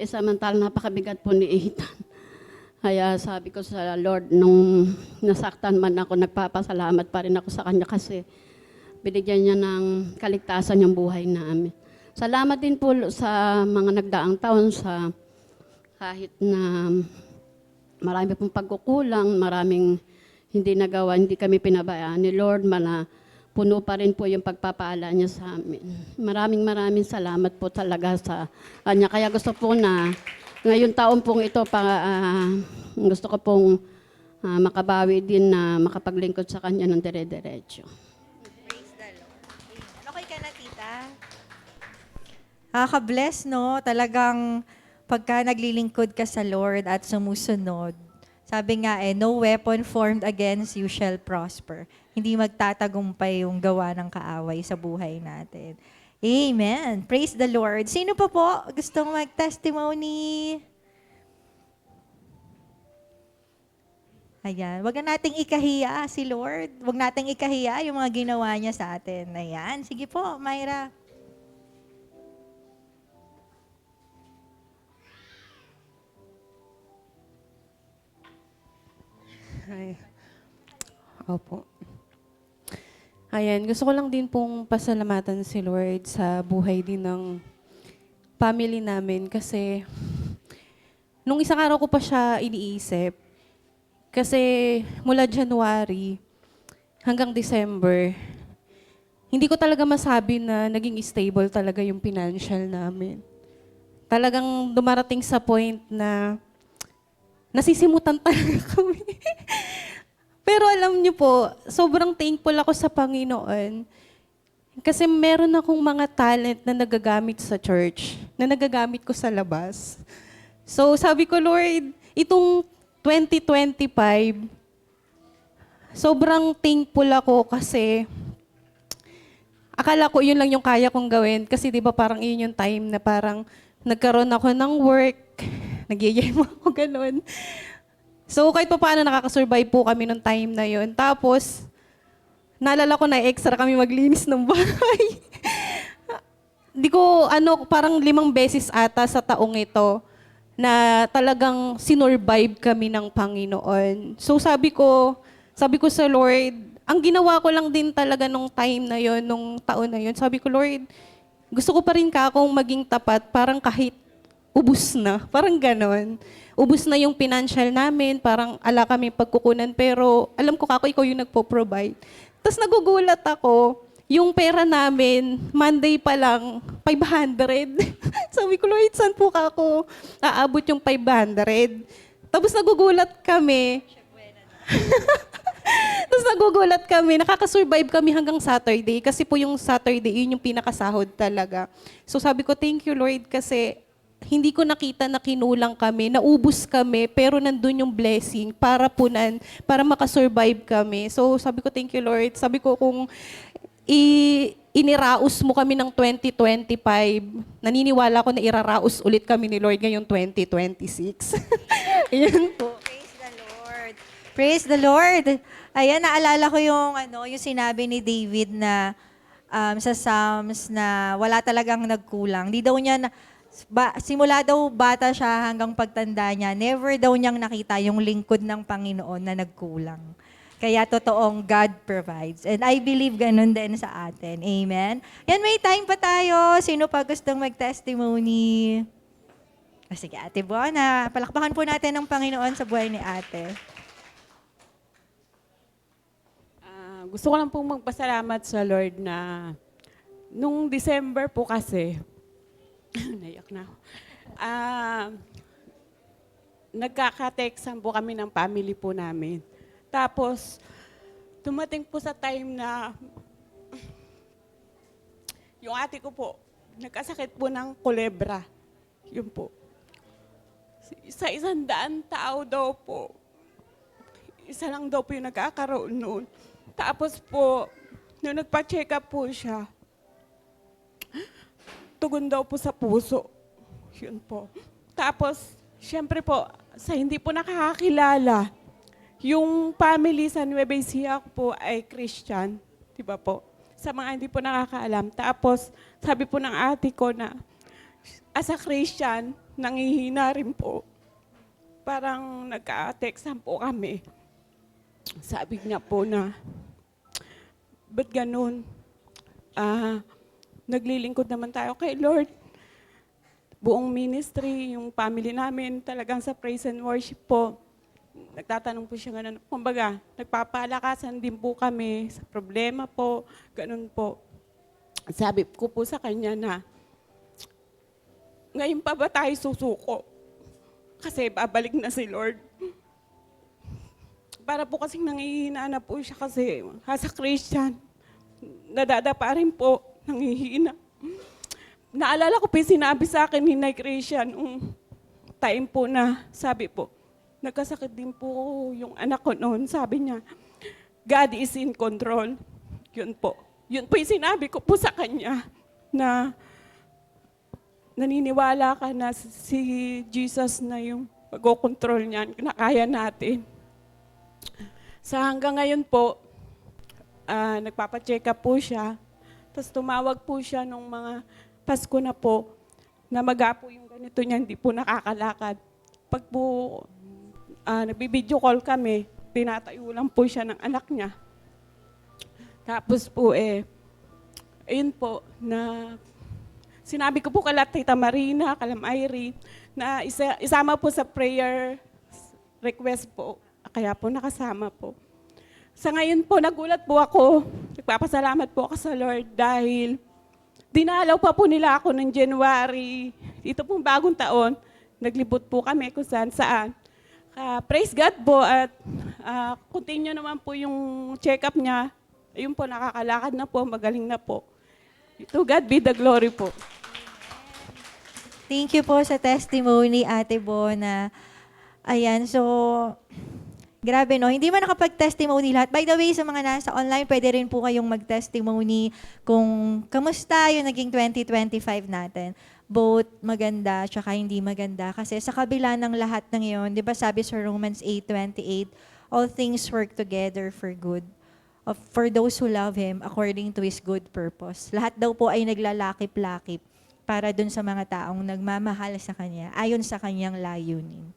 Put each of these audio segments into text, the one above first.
samantalang napakabigat po ni Ethan. Kaya sabi ko sa Lord, nung nasaktan man ako, nagpapasalamat pa rin ako sa Kanya kasi binigyan niya ng kaligtasan yung buhay namin. Salamat din po sa mga nagdaang taon sa kahit na marami pong pagkukulang, maraming hindi nagawa, hindi kami pinabayaan ni Lord, puno pa rin po yung pagpapala niya sa amin. Maraming salamat po talaga sa Kanya. Kaya gusto po na ngayong taon pong ito, gusto ko pong makabawi din na makapaglingkod sa Kanya ng dire-diretso. Praise the Lord. Amen. Okay ka na, tita? Nakaka-bless, no? Talagang pagka naglilingkod ka sa Lord at sumusunod, sabi nga no weapon formed against you shall prosper. Hindi magtatagumpay yung gawa ng kaaway sa buhay natin. Amen. Praise the Lord. Sino pa po gustong mag-testimony? Ayan. Wag na nating ikahiya si Lord. Wag nating ikahiya yung mga ginawa niya sa atin. Ayan. Sige po, Myra. Ay, opo. Ayan, gusto ko lang din pong pasalamatan si Lord sa buhay din ng family namin kasi nung isang araw ko pa siya iniisip kasi mula January hanggang December, hindi ko talaga masabi na naging stable talaga yung financial namin. Talagang dumarating sa point na nasisimutan talaga kami. Pero alam niyo po, sobrang thankful ako sa Panginoon. Kasi meron akong mga talent na nagagamit sa church, na nagagamit ko sa labas. So sabi ko, Lord, itong 2025, sobrang thankful ako kasi akala ko yun lang yung kaya kong gawin. Kasi di ba parang yun yung time na parang nagkaroon ako ng work, nagyayay mo ako ganun. So kahit pa paano nakakasurvive po kami nung time na yun. Tapos, naalala ko na extra kami maglinis ng bahay. Di ko, parang 5 beses ata sa taong ito na talagang sinurvive kami ng Panginoon. So sabi ko sa Lord, ang ginawa ko lang din talaga nung time na yun, nung taon na yun, sabi ko, Lord, gusto ko pa rin akong maging tapat, parang kahit ubus na, parang ganon. Ubus na yung financial namin, parang ala kami pagkukunan, pero alam ko kako, ikaw yung nagpo-provide. Tapos nagugulat ako, yung pera namin, Monday pa lang, 500. Sabi ko, Lord, saan po kako aabot yung 500? Tapos nagugulat kami. Tapos nagugulat kami, nakakasurvive kami hanggang Saturday, kasi po yung Saturday, yun yung pinakasahod talaga. So sabi ko, thank you Lord, kasi hindi ko nakita na kinulang kami, naubos kami, pero nandun yung blessing para punan, para makasurvive kami. So sabi ko, thank you Lord. Sabi ko, kung iniraos mo kami ng 2025, naniniwala ko na iraraos ulit kami ni Lord ngayong 2026. Ayan po. Praise the Lord. Praise the Lord. Ayan, naalala ko yung sinabi ni David na sa Psalms na wala talagang nagkulang. Di daw niya simula daw bata siya hanggang pagtanda niya, never daw niyang nakita yung lingkod ng Panginoon na nagkulang. Kaya totoong God provides. And I believe ganun din sa atin. Amen? Yan, may time pa tayo. Sino pa gustong mag-testimony? Sige, Ate Buana. Palakpakan po natin ng Panginoon sa buhay ni Ate. Gusto ko lang pong magpasalamat sa Lord na nung December po kasi, naiyak na ako, nagkaka-textan po kami ng family po namin. Tapos, dumating po sa time na yung ate ko po, nagkasakit po ng kulebra. Yun po. Sa 100 tao daw po, isa lang daw po yung nagkakaroon noon. Tapos po, nung nagpa-check up po siya, tugon daw po sa puso. Yun po. Tapos, syempre po, sa hindi po nakakakilala, yung family sa Nueva Ecija po ay Christian. Diba po? Sa mga hindi po nakakaalam. Tapos, sabi po ng ate ko na, as a Christian, nangihina rin po. Parang nagka-textan po kami. Sabi niya po na, ba't ganun? Naglilingkod naman tayo kay Lord. Buong ministry, yung family namin, talagang sa praise and worship po. Nagtatanong po siya ganun. Kumbaga, nagpapalakasan din po kami sa problema po, ganun po. Sabi ko po sa kanya na, ngayon pa ba tayo susuko? Kasi babalik na si Lord. Para po kasing nangihina na po siya kasi as a Christian, nadadapa rin po, nangihina. Naalala ko po yung sinabi sa akin ni Nay Christian, time po na sabi po, nagkasakit din po yung anak ko noon. Sabi niya, God is in control. Yun po. Yun po yung sinabi ko po sa kanya na naniniwala ka na si Jesus na yung mag-control niyan, na kaya natin. Sa hanggang ngayon po, nagpapacheck up po siya. Tapos tumawag po siya nung mga Pasko na po, na magapo yung ganito niya, hindi po nakakalakad. Pag po nagbibideo call kami, tinatayo lang po siya ng anak niya. Tapos po ayun po, na sinabi ko po kala Tita Marina, kala Irene, na isama po sa prayer request po. Kaya po nakasama po. Sa ngayon po, nagulat po ako. Nagpapasalamat po ako sa Lord dahil dinalaw pa po nila ako ng January. Ito pong bagong taon, naglibot po kami kung saan saan. Praise God po at continue naman po yung check-up niya. Ayun po, nakakalakad na po, magaling na po. To God be the glory po. Thank you po sa testimony, Ate Bona. Ayan, so, grabe no, hindi man nakapag-testimony lahat. By the way, sa mga nasa online, pwede rin po kayong mag-testimony kung kamusta yung naging 2025 natin. Both maganda, tsaka hindi maganda. Kasi sa kabila ng lahat ng yun, di ba sabi sa Romans 8:28, all things work together for good. For those who love Him according to His good purpose. Lahat daw po ay naglalakip-lakip para dun sa mga taong nagmamahal sa Kanya, ayon sa Kanyang layunin.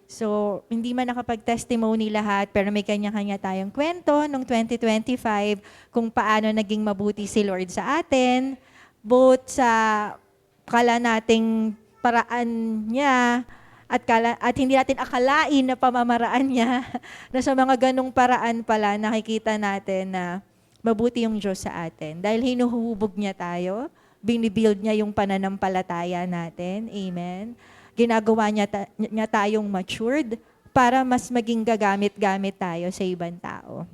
So, hindi man nakapag-testimony lahat, pero may kanya-kanya tayong kwento noong 2025 kung paano naging mabuti si Lord sa atin, both sa kala nating paraan niya at hindi natin akalain na pamamaraan niya, na sa mga ganong paraan pala nakikita natin na mabuti yung Diyos sa atin. Dahil hinuhubog niya tayo, binibuild niya yung pananampalataya natin. Amen. Ginagawa niya tayong matured para mas maging gagamit-gamit tayo sa ibang tao.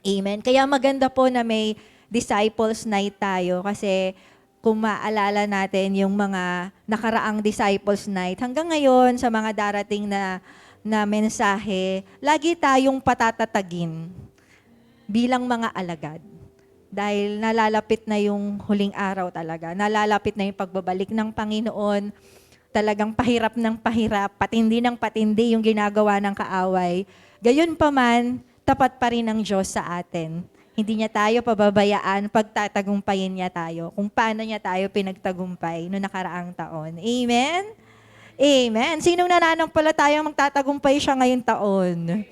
Amen. Kaya maganda po na may disciples night tayo kasi kung maalala natin yung mga nakaraang disciples night, hanggang ngayon sa mga darating na mensahe, lagi tayong patatatagin bilang mga alagad. Dahil nalalapit na yung huling araw talaga. Nalalapit na yung pagbabalik ng Panginoon. Talagang pahirap ng pahirap, patindi ng patindi yung ginagawa ng kaaway. Gayon pa man, tapat pa rin ang Diyos sa atin. Hindi niya tayo pababayaan, pagtatagumpayin niya tayo. Kung paano niya tayo pinagtagumpay noong nakaraang taon. Amen? Amen. Sinong nananampalatayang magtatagumpay siya ngayong taon?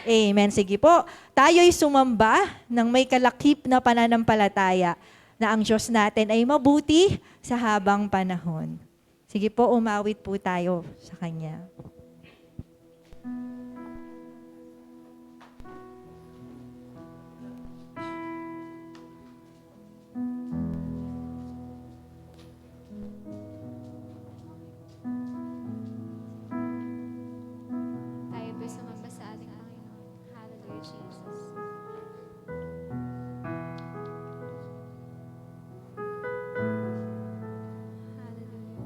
Amen. Sige po. Tayo'y sumamba ng may kalakip na pananampalataya na ang Diyos natin ay mabuti sa habang panahon. Sige po, umawit po tayo sa Kanya. Tayo ba sumamba sa ating Panginoon? Hallelujah, Jesus. Hallelujah.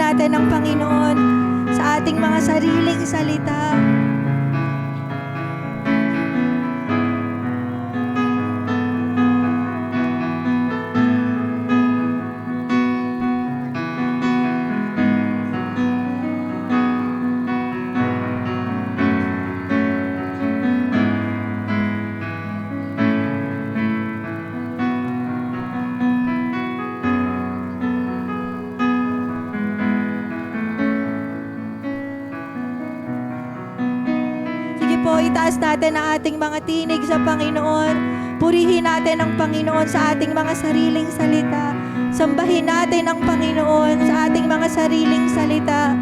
natin ang Panginoon sa ating mga sariling salita. Sige po, itaas natin ang ating mga tinig sa Panginoon. Purihin natin ang Panginoon sa ating mga sariling salita. Sambahin natin ang Panginoon sa ating mga sariling salita.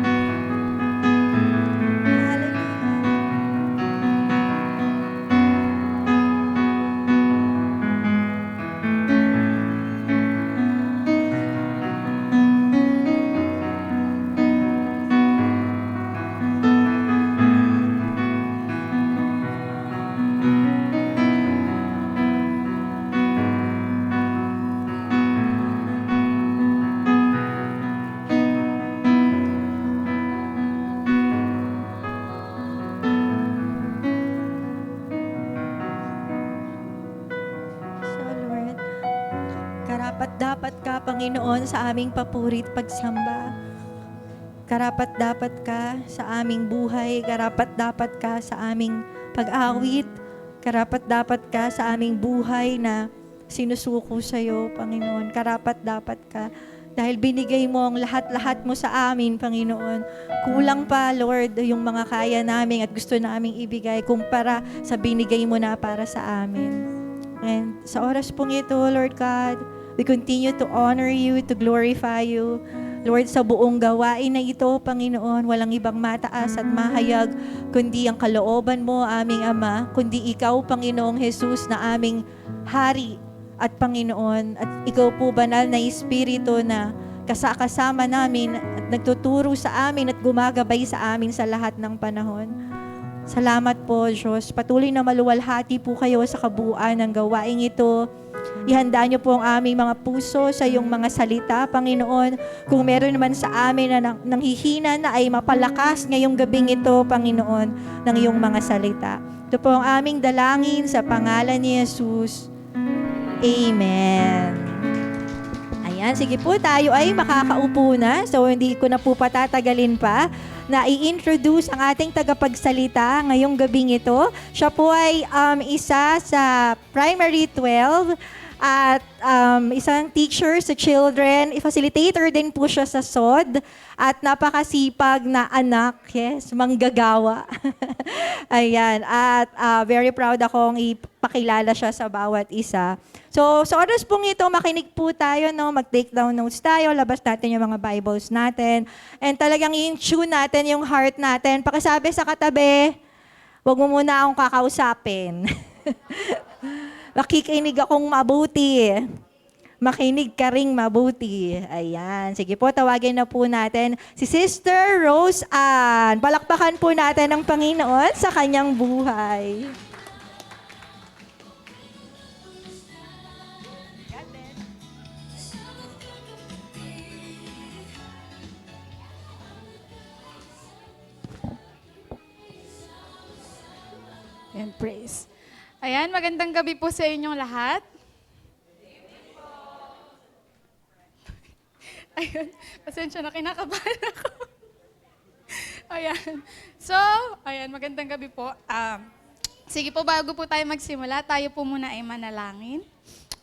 Hallelujah. So Lord, karapat-dapat ka, Panginoon, sa aming papurit pagsamba. Karapat-dapat ka sa aming buhay. Karapat-dapat ka sa aming pag-awit. Karapat-dapat ka sa aming buhay na sinusuko sa iyo, Panginoon. Karapat-dapat ka dahil binigay mo ang lahat-lahat mo sa amin, Panginoon. Kulang pa, Lord, yung mga kaya namin at gusto naming ibigay kumpara sa binigay mo na para sa amin. And sa oras pong ito, Lord God, we continue to honor you, to glorify you. Lord, sa buong gawain na ito, Panginoon, walang ibang mataas at mahayag, kundi ang kalooban mo, aming Ama, kundi ikaw, Panginoong Jesus, na aming Hari at Panginoon. At ikaw po, banal na Espiritu na kasama namin at nagtuturo sa amin at gumagabay sa amin sa lahat ng panahon. Salamat po, Diyos. Patuloy na maluwalhati po kayo sa kabuuan ng gawaing ito. Ihanda niyo po ang aming mga puso sa iyong mga salita, Panginoon. Kung meron naman sa amin na nanghihina na ay mapalakas ngayong gabing ito, Panginoon, ng iyong mga salita. Ito po ang aming dalangin sa pangalan ni Jesus. Amen. Ayan, sige po, tayo ay makakaupo na. So, hindi ko na po patatagalin pa na i-introduce ang ating tagapagsalita ngayong gabing ito. Siya po ay isa sa Primary 12 at isang teacher sa children. Facilitator din po siya sa SOD at napakasipag na anak, yes, manggagawa. Ayan, at very proud akong ipakilala siya sa bawat isa. So, sa oras pong ito, makinig po tayo, no? Mag-take down notes tayo, labas natin yung mga Bibles natin, and talagang i-tune natin yung heart natin. Pakisabi sa katabi, huwag mo muna akong kakausapin. Makikinig akong mabuti. Makinig ka ring mabuti. Ayan. Sige po, tawagin na po natin si Sister Rose Ann. Palakpakan po natin ang Panginoon sa kanyang buhay. And praise. Ayan, magandang gabi po sa inyong lahat. Ayun, pasensya na, kinakabahan ako. Ayan. So, ayan, magandang gabi po. Sige po, bago po tayo magsimula, tayo po muna ay manalangin.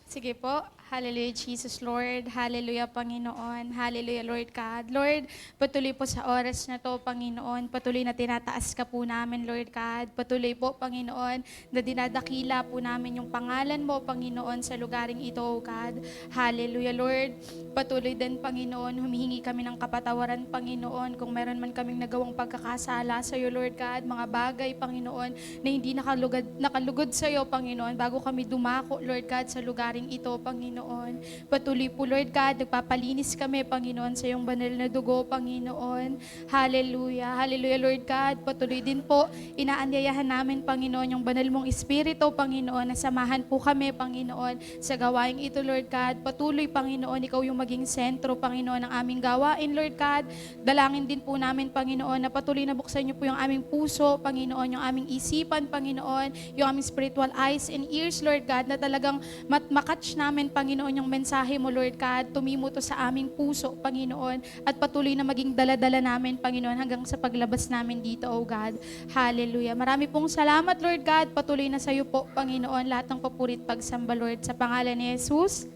Sige po. Hallelujah, Jesus, Lord. Hallelujah, Panginoon. Hallelujah, Lord God. Lord, patuloy po sa oras na to, Panginoon. Patuloy na tinataas ka po namin, Lord God. Patuloy po, Panginoon, na dinadakila po namin yung pangalan mo, Panginoon, sa lugaring ito, God. Hallelujah, Lord. Patuloy din, Panginoon, humihingi kami ng kapatawaran, Panginoon, kung meron man kaming nagawang pagkakasala sa iyo, Lord God. Mga bagay, Panginoon, na hindi nakalugod sa iyo, Panginoon, bago kami dumako, Lord God, sa lugaring ito, Panginoon. Panginoon. Patuloy po, Lord God, nagpapalinis kami, Panginoon, sa iyong banal na dugo, Panginoon. Hallelujah. Hallelujah, Lord God. Patuloy din po, inaanyayahan namin, Panginoon, yung banal mong Espiritu, Panginoon, na samahan po kami, Panginoon, sa gawaing ito, Lord God. Patuloy, Panginoon, ikaw yung maging sentro, Panginoon, ng aming gawain, Lord God. Dalangin din po namin, Panginoon, na patuloy na buksan niyo po yung aming puso, Panginoon, yung aming isipan, Panginoon, yung aming spiritual eyes and ears, Lord God, na talagang makatch namin, Panginoon, yung mensahe mo, Lord God, tumimo to sa aming puso, Panginoon, at patuloy na maging dala-dala namin, Panginoon, hanggang sa paglabas namin dito, O God. Hallelujah. Marami pong salamat, Lord God. Patuloy na sa iyo po, Panginoon, lahat ng papurit pagsamba, Lord, sa pangalan ni Jesus.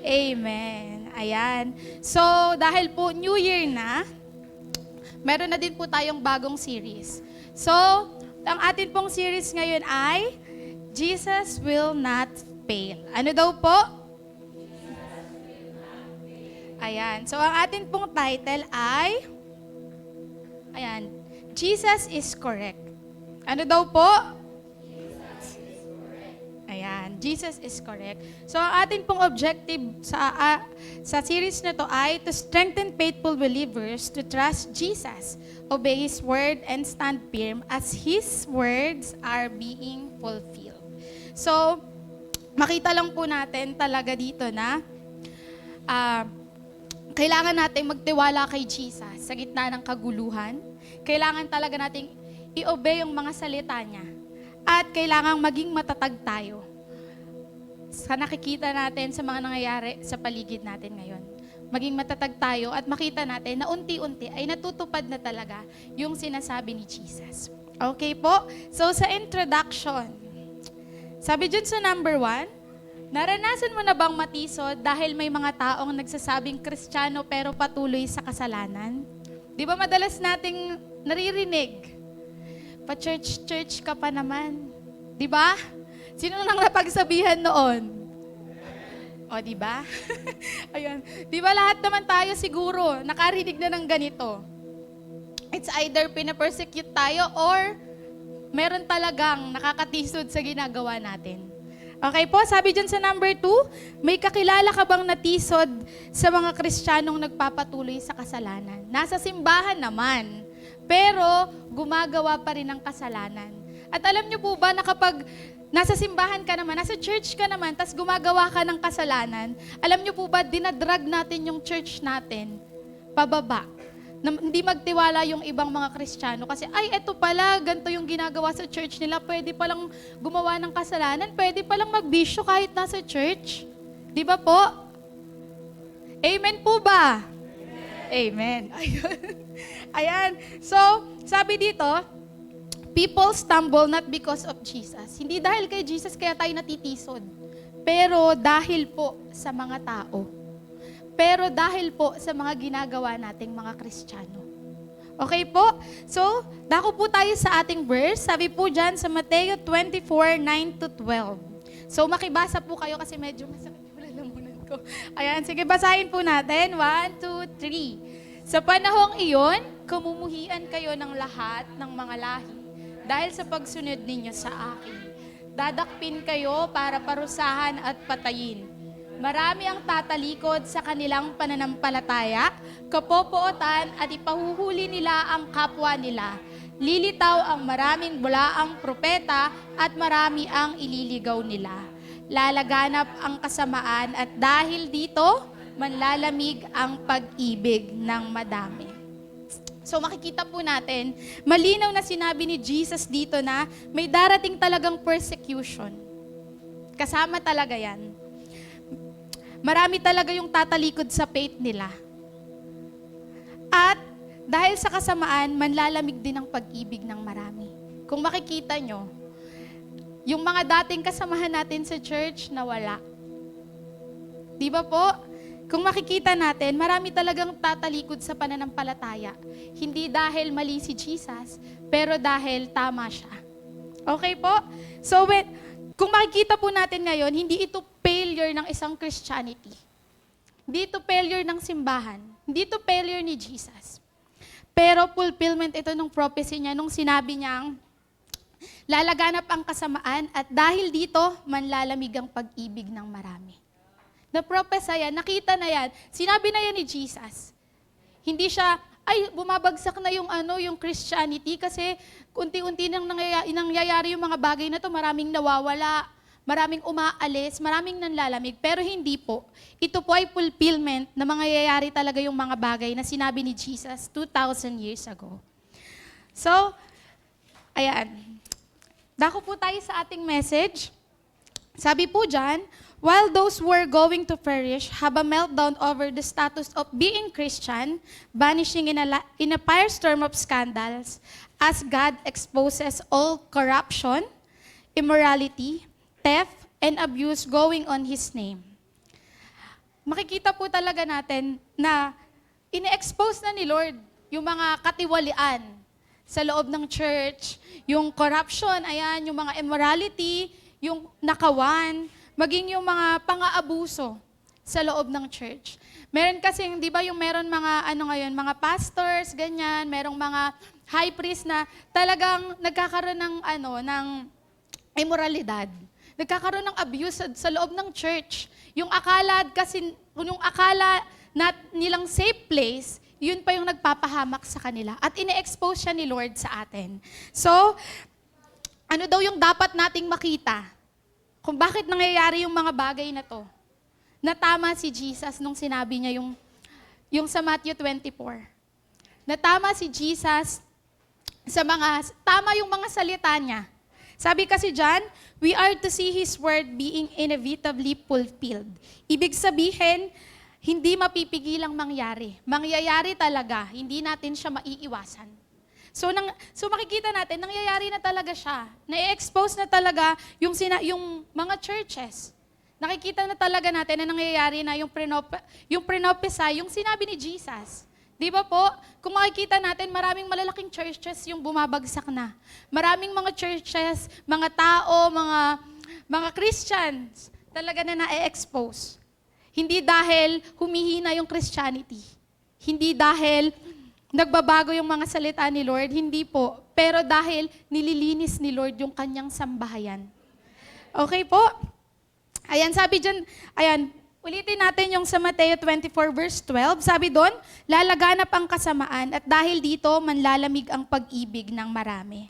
Amen. Ayan. So, dahil po New Year na, meron na din po tayong bagong series. So, ang atin pong series ngayon ay Jesus Will Not Fail. Ano daw po? Ayan. So, ang atin pong title ay, ayan, Jesus is Correct. Ano daw po? Ayan, Jesus is correct. So, ang atin pong objective sa series na to ay to strengthen faithful believers to trust Jesus, obey His word, and stand firm as His words are being fulfilled. So, makita lang po natin talaga dito na kailangan natin magtiwala kay Jesus sa gitna ng kaguluhan. Kailangan talaga nating i-obey yung mga salita niya. At kailangang maging matatag tayo sa nakikita natin sa mga nangyayari sa paligid natin ngayon. Maging matatag tayo at makita natin na unti-unti ay natutupad na talaga yung sinasabi ni Jesus. Okay po? So sa introduction, sabi dyan sa number 1, naranasan mo na bang matisod dahil may mga taong nagsasabing Kristiyano pero patuloy sa kasalanan? Di ba madalas nating naririnig? Pa-church-church ka pa naman. Di ba? Sino nang napagsabihan noon? O, di ba? Ayun. Di ba lahat naman tayo siguro nakarinig na ng ganito? It's either pinapersecute tayo or meron talagang nakakatisod sa ginagawa natin. Okay po, sabi dyan sa number 2, may kakilala ka bang natisod sa mga Kristiyanong nagpapatuloy sa kasalanan? Nasa simbahan naman, pero gumagawa pa rin ng kasalanan. At alam niyo po ba na kapag nasa simbahan ka naman, nasa church ka naman, tas gumagawa ka ng kasalanan, alam niyo po ba, dinadrag natin yung church natin pababa. Na hindi magtiwala yung ibang mga Kristiyano kasi, ay, eto pala, ganito yung ginagawa sa church nila, pwede palang gumawa ng kasalanan, pwede palang magbisyo kahit nasa church. Di ba po? Amen po ba? Amen. Ayun. Ayan. So, sabi dito, people stumble not because of Jesus. Hindi dahil kay Jesus kaya tayo natitisod. Pero dahil po sa mga tao. Pero dahil po sa mga ginagawa nating mga Kristiyano. Okay po? So, dako po tayo sa ating verse. Sabi po dyan sa Mateo 24:9-12. So, makibasa po kayo kasi medyo masakit yung lalamunan ko. Ayan, sige, basahin po natin. 1, 2, 3. Sa panahong iyon, kumumuhian kayo ng lahat ng mga lahi dahil sa pagsunod ninyo sa akin. Dadakpin kayo para parusahan at patayin. Marami ang tatalikod sa kanilang pananampalataya, kapopootan at ipahuhuli nila ang kapwa nila. Lilitaw ang maraming bulaang propeta at marami ang ililigaw nila. Lalaganap ang kasamaan at dahil dito, manlalamig ang pag-ibig ng madami. So makikita po natin, malinaw na sinabi ni Jesus dito na may darating talagang persecution. Kasama talaga yan. Marami talaga yung tatalikod sa faith nila. At dahil sa kasamaan, manlalamig din ang pag-ibig ng marami. Kung makikita nyo, yung mga dating kasamahan natin sa church, nawala. Di ba po? Kung makikita natin, marami talagang tatalikod sa pananampalataya. Hindi dahil mali si Jesus, pero dahil tama siya. Okay po? So, kung makikita po natin ngayon, hindi ito failure ng isang Christianity. Hindi ito failure ng simbahan. Hindi ito failure ni Jesus. Pero fulfillment ito ng prophecy niya nung sinabi niyang, lalaganap ang kasamaan at dahil dito, manlalamig ang pag-ibig ng marami. Na-prophesy yan, nakita na yan. Sinabi na yan ni Jesus. Hindi siya, ay, bumabagsak na yung yung Christianity kasi unti-unti nang nangyayari yung mga bagay na to, maraming nawawala, maraming umaalis, maraming nanlalamig. Pero hindi po. Ito po ay fulfillment na mangyayari talaga yung mga bagay na sinabi ni Jesus 2,000 years ago. So, ayan. Dako po tayo sa ating message. Sabi po dyan, while those who were going to perish have a meltdown over the status of being Christian, vanishing in a firestorm of scandals, as God exposes all corruption, immorality, theft, and abuse going on His name. Makikita po talaga natin na ine-expose na ni Lord yung mga katiwalian sa loob ng church, yung corruption, ayan, yung mga immorality, yung nakawan, maging yung mga pang-aabuso sa loob ng church. Meron kasi, di ba, yung meron mga, mga pastors, ganyan, merong mga high priest na talagang nagkakaroon ng, ng immoralidad. Nagkakaroon ng abuse sa loob ng church. Yung akala nilang safe place, yun pa yung nagpapahamak sa kanila. At ine-expose siya ni Lord sa atin. So, ano daw yung dapat nating makita? Kung bakit nangyayari yung mga bagay na to? Na tama si Jesus nung sinabi niya yung sa Matthew 24. Na tama si Jesus tama yung mga salita niya. Sabi kasi dyan, we are to see His word being inevitably fulfilled. Ibig sabihin, hindi mapipigilang mangyari. Mangyayari talaga, hindi natin siya maiiwasan. So makikita natin, nangyayari na talaga siya. Na-expose na talaga yung mga churches. Nakikita na talaga natin na nangyayari na yung prophesy, yung sinabi ni Jesus. Di ba po? Kung makikita natin, maraming malalaking churches yung bumabagsak na. Maraming mga churches, mga tao, mga Christians, talaga na na-expose. Hindi dahil humihina yung Christianity. Hindi dahil nagbabago yung mga salita ni Lord, hindi po. Pero dahil nililinis ni Lord yung kanyang sambahayan. Okay po? Ayan, sabi dyan, ayan, ulitin natin yung sa Mateo 24 verse 12. Sabi doon, lalaganap ang kasamaan at dahil dito, manlalamig ang pag-ibig ng marami.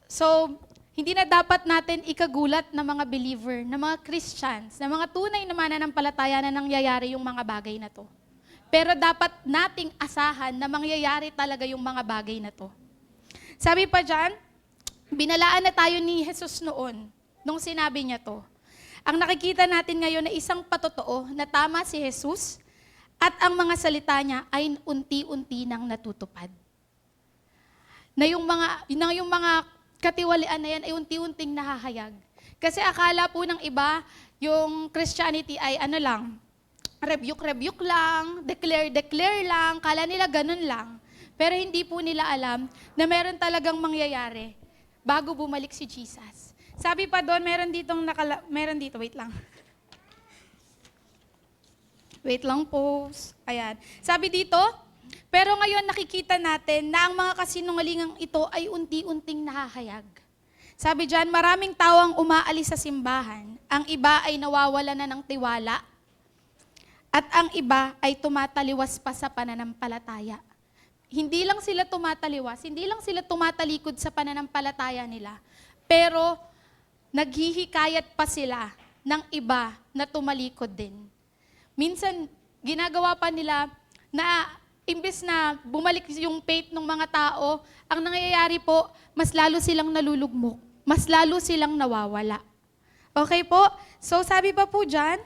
So, hindi na dapat natin ikagulat na mga believer, na mga Christians, na mga tunay na mananampalataya na nangyayari yung mga bagay na to. Pero dapat nating asahan na mangyayari talaga yung mga bagay na to. Sabi pa dyan, binalaan na tayo ni Jesus noon, nung sinabi niya to. Ang nakikita natin ngayon na isang patotoo na tama si Jesus at ang mga salita niya ay unti-unti nang natutupad. Na yung mga katiwalian na yan ay unti-unting nahahayag. Kasi akala po ng iba, yung Christianity ay rebuke lang, declare lang, kala nila ganun lang. Pero hindi po nila alam na meron talagang mangyayari bago bumalik si Jesus. Sabi pa doon, meron dito, wait lang. Wait lang po. Ayan. Sabi dito, pero ngayon nakikita natin na ang mga kasinungalingang ito ay unti-unting nahahayag. Sabi diyan, maraming tao ang umaalis sa simbahan. Ang iba ay nawawala na ng tiwala. At ang iba ay tumataliwas pa sa pananampalataya. Hindi lang sila tumataliwas, hindi lang sila tumatalikod sa pananampalataya nila, pero naghihikayat pa sila ng iba na tumalikod din. Minsan, ginagawa pa nila na imbes na bumalik yung faith ng mga tao, ang nangyayari po, mas lalo silang nalulugmok, mas lalo silang nawawala. Okay po? So sabi pa po dyan,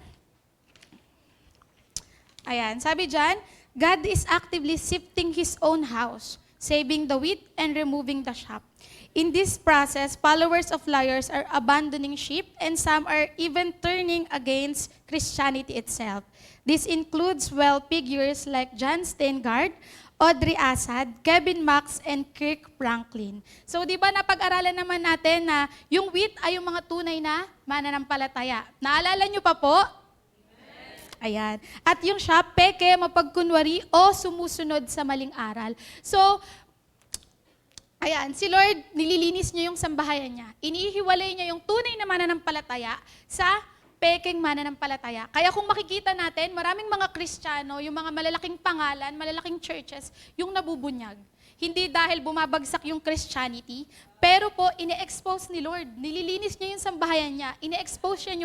ayan, sabi dyan, God is actively sifting His own house, saving the wheat and removing the chaff. In this process, followers of liars are abandoning sheep and some are even turning against Christianity itself. This includes figures like John Steingard, Audrey Assad, Kevin Max, and Kirk Franklin. So di ba napag-aralan naman natin na yung wheat ay yung mga tunay na mananampalataya. Naalala nyo pa po? Ayan. At yung siya, peke, mapagkunwari o sumusunod sa maling aral. So, ayan, si Lord, nililinis niya yung sambahayan niya. Inihiwalay niya yung tunay na mananampalataya sa peking mananampalataya. Kaya kung makikita natin, maraming mga Kristiyano, yung mga malalaking pangalan, malalaking churches, yung nabubunyag. Hindi dahil bumabagsak yung Christianity, pero po, ine-expose ni Lord. Nililinis niya yung sambahayan niya. Ine-expose niya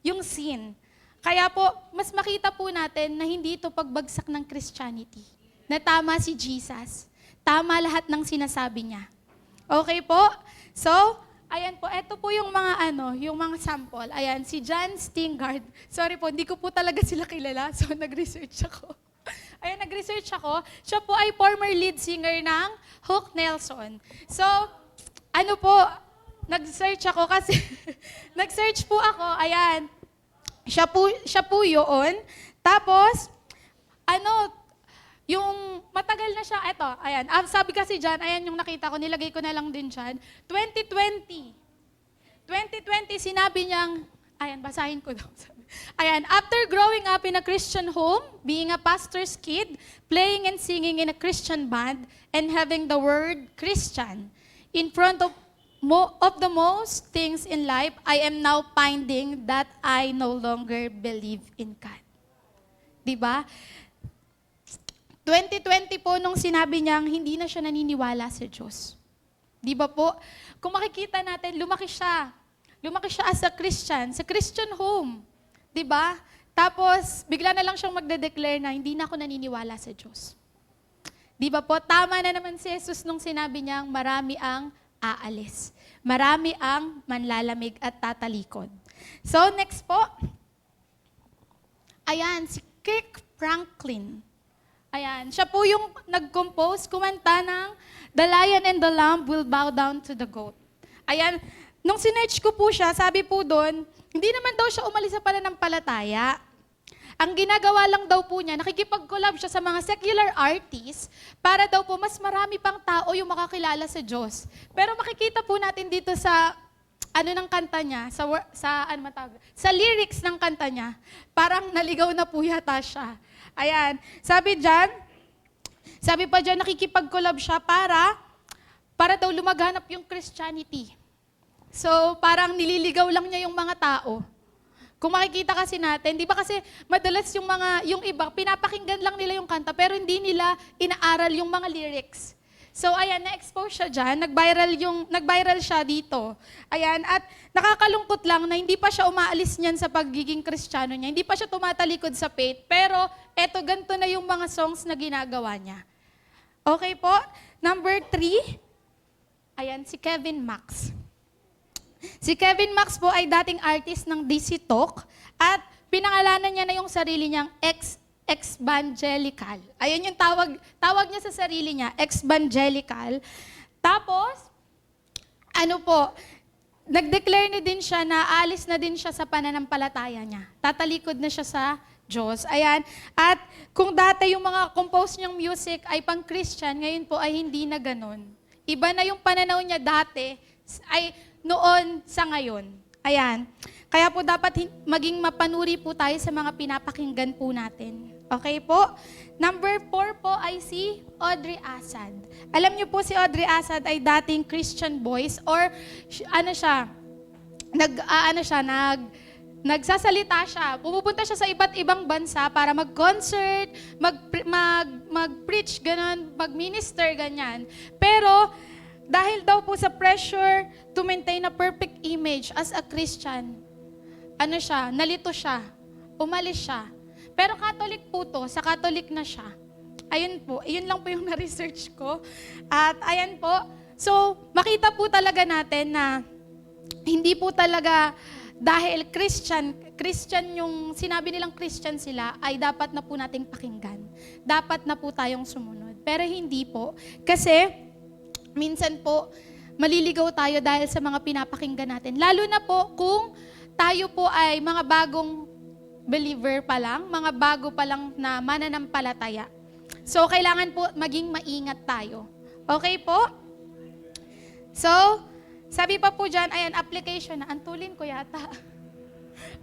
yung sin. Kaya po, mas makita po natin na hindi ito pagbagsak ng Christianity. Na tama si Jesus. Tama lahat ng sinasabi niya. Okay po? So, ayan po, ito po yung mga yung mga sample. Ayan, si John Stingard. Sorry po, hindi ko po talaga sila kilala. So, nag-research ako. Ayan, nag-research ako. Siya po ay former lead singer ng Hook Nelson. So, nag-search ako kasi, nag-search po ako, ayan, siya po yun. Tapos, yung matagal na siya, eto, ayan, sabi kasi dyan, ayan yung nakita ko, nilagay ko na lang din dyan, 2020, sinabi niyang, ayan, basahin ko daw. Ayan, after growing up in a Christian home, being a pastor's kid, playing and singing in a Christian band, and having the word Christian in front of the most things in life, I am now finding that I no longer believe in God. Diba? 2020 po nung sinabi niyang hindi na siya naniniwala sa Diyos. Diba po? Kung makikita natin, lumaki siya. Lumaki siya as a Christian, sa Christian home. Diba? Tapos, bigla na lang siyang magde-declare na hindi na ako naniniwala sa Diyos. Diba po? Tama na naman si Jesus nung sinabi niyang marami ang aalis. Marami ang manlalamig at tatalikod. So, next po. Ayan, si Kirk Franklin. Ayan, siya po yung nag-compose, kumanta ng The Lion and the Lamb Will Bow Down to the Goat. Ayan, nung sinearch ko po siya, sabi po doon, hindi naman daw siya umalis sa pananampalataya. Ang ginagawa lang daw po niya, nakikipag-collab siya sa mga secular artists para daw po mas marami pang tao yung makakilala sa Diyos. Pero makikita po natin dito sa ng kanta niya, sa lyrics ng kanta niya, parang naligaw na po yata siya. Ayan, sabi pa dyan, nakikipag-collab siya para daw lumaganap yung Christianity. So, parang nililigaw lang niya yung mga tao. Kung makikita kasi natin, di ba kasi madalas yung iba, pinapakinggan lang nila yung kanta, pero hindi nila inaaral yung mga lyrics. So, ayan, na-expose siya dyan, nag-viral siya dito. Ayan, at nakakalungkot lang na hindi pa siya umaalis niyan sa pagiging Kristiyano niya, hindi pa siya tumatalikod sa faith, pero eto, ganito na yung mga songs na ginagawa niya. Okay po? Number 3, ayan, si Kevin Max. Si Kevin Max po ay dating artist ng DC Talk at pinangalanan niya na yung sarili niyang ex-evangelical. Ayun yung tawag niya sa sarili niya, ex-evangelical. Tapos, nag-declare na din siya na alis na din siya sa pananampalataya niya. Tatalikod na siya sa Diyos. Ayan. At kung dati yung mga compose niyang music ay pang-Christian, ngayon po ay hindi na ganun. Iba na yung pananaw niya dati ay noon sa ngayon. Ayan. Kaya po dapat maging mapanuri po tayo sa mga pinapakinggan po natin. Okay po? Number 4 po ay si Audrey Assad. Alam niyo po si Audrey Assad ay dating Christian Voice or nagsasalita siya. Pupunta siya sa iba't ibang bansa para mag-concert, mag-preach, ganun, mag-minister, ganyan. Pero dahil daw po sa pressure to maintain a perfect image as a Christian, nalito siya, umalis siya. Pero Catholic po to, sa Catholic na siya. Ayun po, ayun lang po yung na-research ko. At ayan po, so makita po talaga natin na hindi po talaga dahil Christian yung sinabi nilang Christian sila, ay dapat na po nating pakinggan. Dapat na po tayong sumunod. Pero hindi po, kasi minsan po, maliligaw tayo dahil sa mga pinapakinggan natin. Lalo na po kung tayo po ay mga bagong believer pa lang, mga bago pa lang na mananampalataya. So, kailangan po maging maingat tayo. Okay po? So, sabi pa po dyan, ayan, application na. Antulin ko yata.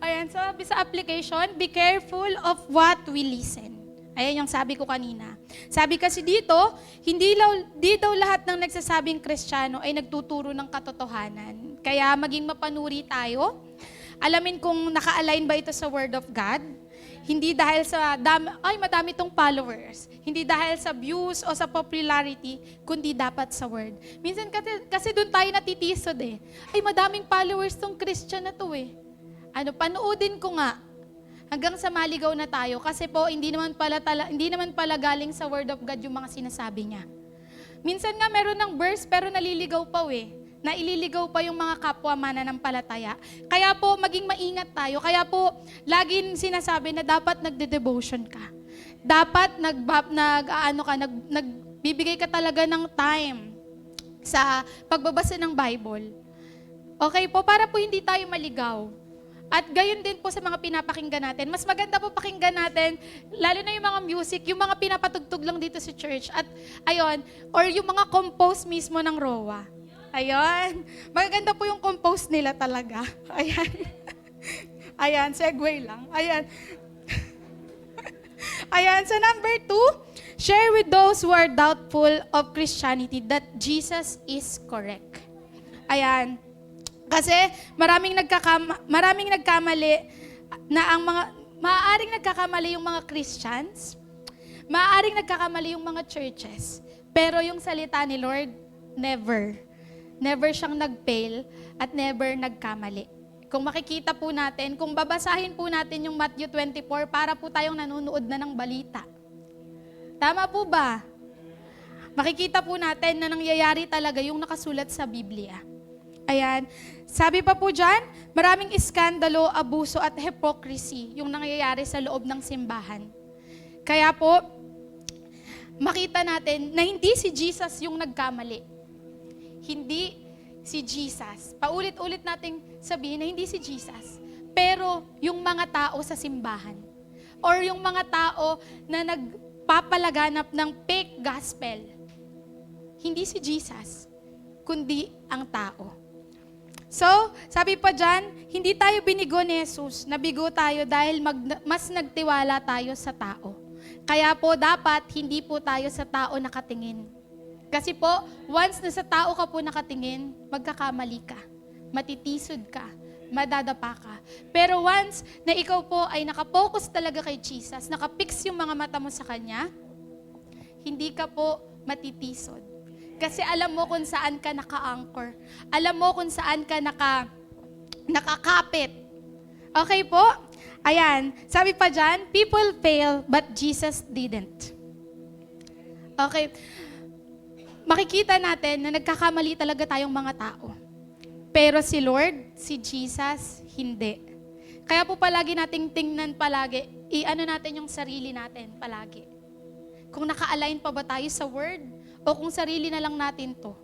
Ayan, so sabi sa application, be careful of what we listen. Ayan yung sabi ko kanina. Sabi kasi dito, di daw lahat ng nagsasabing Kristiyano ay nagtuturo ng katotohanan. Kaya maging mapanuri tayo. alamin kung naka-align ba ito sa Word of God. Hindi dahil sa madami tong followers. Hindi dahil sa views o sa popularity, kundi dapat sa Word. Minsan kasi doon tayo natitisod eh. Ay, madaming followers tong Christian na to eh. Panoodin ko nga. Hanggang sa maligaw na tayo. Kasi po, hindi naman pala galing sa Word of God yung mga sinasabi niya. Minsan nga meron ng verse pero naliligaw pa eh. Naililigaw pa yung mga kapwa mananampalataya. Kaya po, maging maingat tayo. Kaya po, laging sinasabi na dapat nagde-devotion ka. Dapat nagbibigay ka talaga ng time sa pagbabasa ng Bible. Okay po, para po hindi tayo maligaw. At gayon din po sa mga pinapakinggan natin. Mas maganda po pakinggan natin, lalo na yung mga music, yung mga pinapatugtog lang dito sa church. At ayun, or yung mga compose mismo ng Rowa. Ayun. Maganda po yung compose nila talaga. Ayan. Ayan, segue lang. Ayan. Ayan, so number 2, share with those who are doubtful of Christianity that Jesus is correct. Ayan. Kasi maraming nagkamali na ang maaaring nagkakamali yung mga Christians, maaaring nagkakamali yung mga churches, pero yung salita ni Lord, never. Never siyang nag-fail at never nagkamali. Kung makikita po natin, kung babasahin po natin yung Matthew 24, para po tayong nanonood na ng balita. Tama po ba? Makikita po natin na nangyayari talaga yung nakasulat sa Biblia. Ayan. Sabi pa po dyan, maraming iskandalo, abuso at hypocrisy yung nangyayari sa loob ng simbahan. Kaya po, makita natin na hindi si Jesus yung nagkamali. Hindi si Jesus. Paulit-ulit nating sabihin na hindi si Jesus. Pero yung mga tao sa simbahan. Or yung mga tao na nagpapalaganap ng fake gospel. Hindi si Jesus, kundi ang tao. So, sabi pa dyan, hindi tayo binigo ni Jesus. Nabigo tayo dahil mas nagtiwala tayo sa tao. Kaya po dapat hindi po tayo sa tao nakatingin. Kasi po, once na sa tao ka po nakatingin, magkakamali ka, matitisod ka, madadapa ka. Pero once na ikaw po ay nakapokus talaga kay Jesus, nakapix yung mga mata mo sa Kanya, hindi ka po matitisod. Kasi alam mo kung saan ka naka-anchor. Alam mo kung saan ka nakakapit. Okay po? Ayan, sabi pa dyan, people fail but Jesus didn't. Okay. Makikita natin na nagkakamali talaga tayong mga tao. Pero si Lord, si Jesus, hindi. Kaya po palagi nating tingnan palagi, i-ano natin yung sarili natin palagi. Kung naka-align pa ba tayo sa Word, o kung sarili na lang natin to.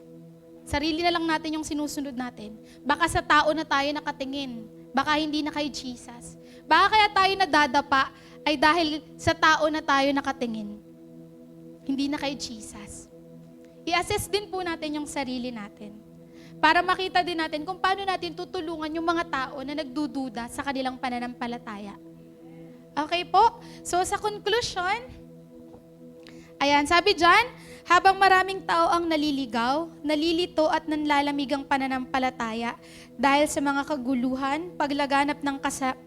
Sarili na lang natin yung sinusunod natin. Baka sa tao na tayo nakatingin, baka hindi na kay Jesus. Baka kaya tayo nadadapa ay dahil sa tao na tayo nakatingin. Hindi na kay Jesus. I-assess din po natin yung sarili natin. Para makita din natin kung paano natin tutulungan yung mga tao na nagdududa sa kanilang pananampalataya. Okay po? So sa conclusion, ayan, sabi dyan, habang maraming tao ang naliligaw, nalilito at nanlalamig ang pananampalataya dahil sa mga kaguluhan, paglaganap ng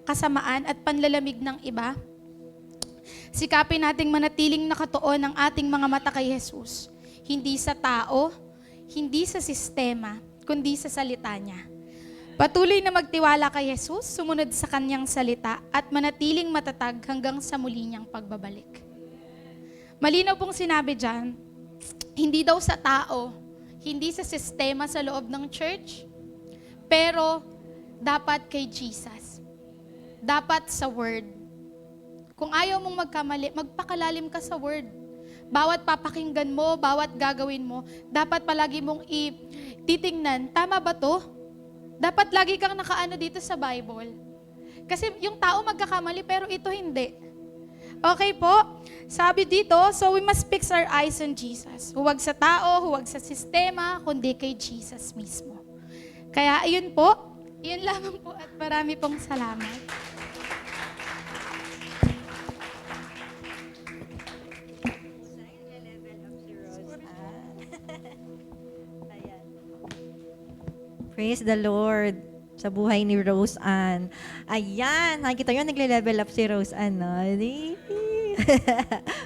kasamaan at panlalamig ng iba, sikapin nating manatiling nakatuon ang ating mga mata kay Jesus. Hindi sa tao, hindi sa sistema, kundi sa salita niya. Patuloy na magtiwala kay Jesus, sumunod sa kanyang salita, at manatiling matatag hanggang sa muli niyang pagbabalik. Malinaw pong sinabi dyan, hindi daw sa tao, hindi sa sistema sa loob ng church, pero dapat kay Jesus. Dapat sa Word. Kung ayaw mong magkamali, magpakalalim ka sa Word. Bawat papakinggan mo, bawat gagawin mo, dapat palagi mong titingnan, tama ba to? Dapat lagi kang nakaano dito sa Bible. Kasi yung tao magkakamali, pero ito hindi. Okay po? Sabi dito, so we must fix our eyes on Jesus. Huwag sa tao, huwag sa sistema, kundi kay Jesus mismo. Kaya ayun po, yun lamang po at marami pong salamat. Praise the Lord. sa buhay ni Rose Ann. Ayan, nakikita nyo, nagle-level up si Rose Ann. No?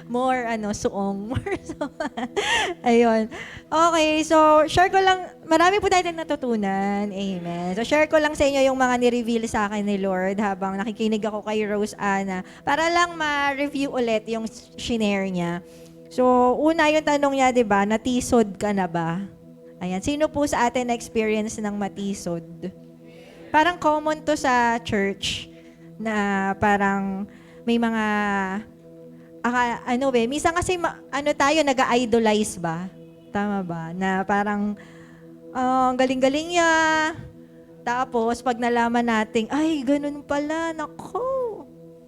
More, suong. More suong. Ayun. Okay, so share ko lang, marami po tayo natutunan. Amen. So share ko lang sa inyo yung mga ni-reveal sa akin ni Lord habang nakikinig ako kay Rose Ann para lang ma-review ulit yung shinare niya. So, una yung tanong niya, di ba, natisod ka na ba? Ayan, sino po sa atin na-experience ng matisod? Parang common to sa church na parang may mga, minsan kasi tayo, nag-idolize ba? Tama ba? Na parang, ang galing-galing niya. Tapos, pag nalaman natin, ay, ganun pala, nako.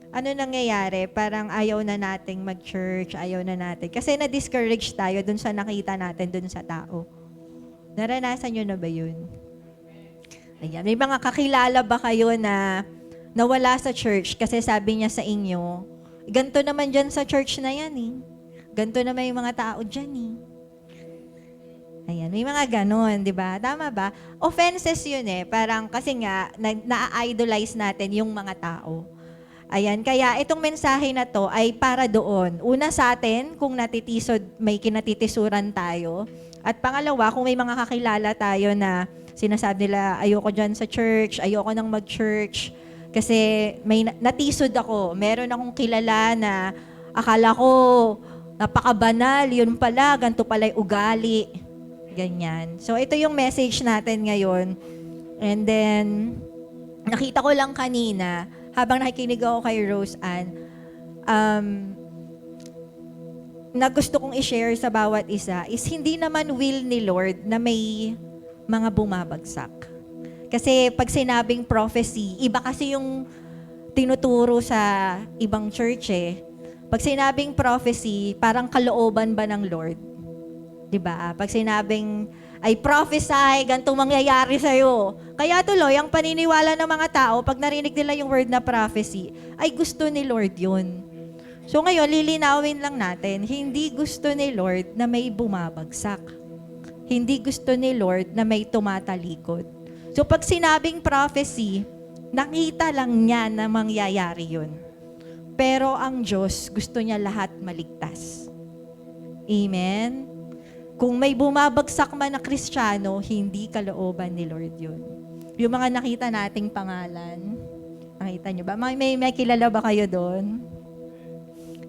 Ano nangyayari? Parang ayaw na nating mag-church, ayaw na natin. Kasi na-discourage tayo dun sa nakita natin dun sa tao. Naranasan nyo na ba yun? Ayan. May mga kakilala ba kayo na nawala sa church kasi sabi niya sa inyo, ganito naman dyan sa church na yan eh. Ganito naman yung mga tao dyan eh. Ayan, may mga ganon, di ba? Tama ba? Offenses yun eh. Parang kasi nga, na-idolize natin yung mga tao. Ayan, kaya itong mensahe na to ay para doon. Una sa atin, kung natitisod, may kinatitisuran tayo. At pangalawa, kung may mga kakilala tayo na sinasabi nila, ayoko dyan sa church, ayoko nang mag-church. Kasi may natisod ako. Meron akong kilala na akala ko napakabanal, yun pala, ganito pala yung ugali. Ganyan. So ito yung message natin ngayon. And then, nakita ko lang kanina, habang nakikinig ako kay Rose Ann, na gusto kong i-share sa bawat isa is hindi naman will ni Lord na may mga bumabagsak. Kasi pag sinabing prophecy, iba kasi yung tinuturo sa ibang church eh. Pag sinabing prophecy, parang kalooban ba ng Lord? 'Di ba? Pag sinabing ay prophesy, ganitong mangyayari sa'yo. Kaya tuloy, ang paniniwala ng mga tao, pag narinig nila yung word na prophecy, ay gusto ni Lord yun. So ngayon, lilinawin lang natin, hindi gusto ni Lord na may bumabagsak. Hindi gusto ni Lord na may tumatalikod. So pag sinabing prophecy, nakita lang niya na mangyayari yun. Pero ang Diyos, gusto niya lahat maligtas. Amen? Kung may bumabagsak man na Kristiyano, hindi kalooban ni Lord yun. Yung mga nakita nating pangalan, nakita nyo ba? May kilala ba kayo doon?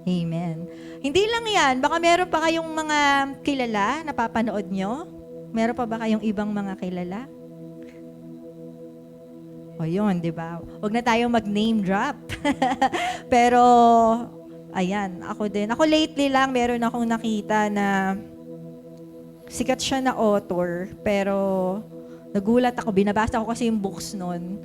Amen. Hindi lang yan. Baka meron pa kayong mga kilala na papanood nyo? Meron pa ba kayong ibang mga kilala? O yun, di ba? Huwag na tayong mag-name drop. Pero, ayan, ako din. Ako lately lang, meron akong nakita na sikat siya na author, pero nagulat ako, binabasa ko kasi yung books nun.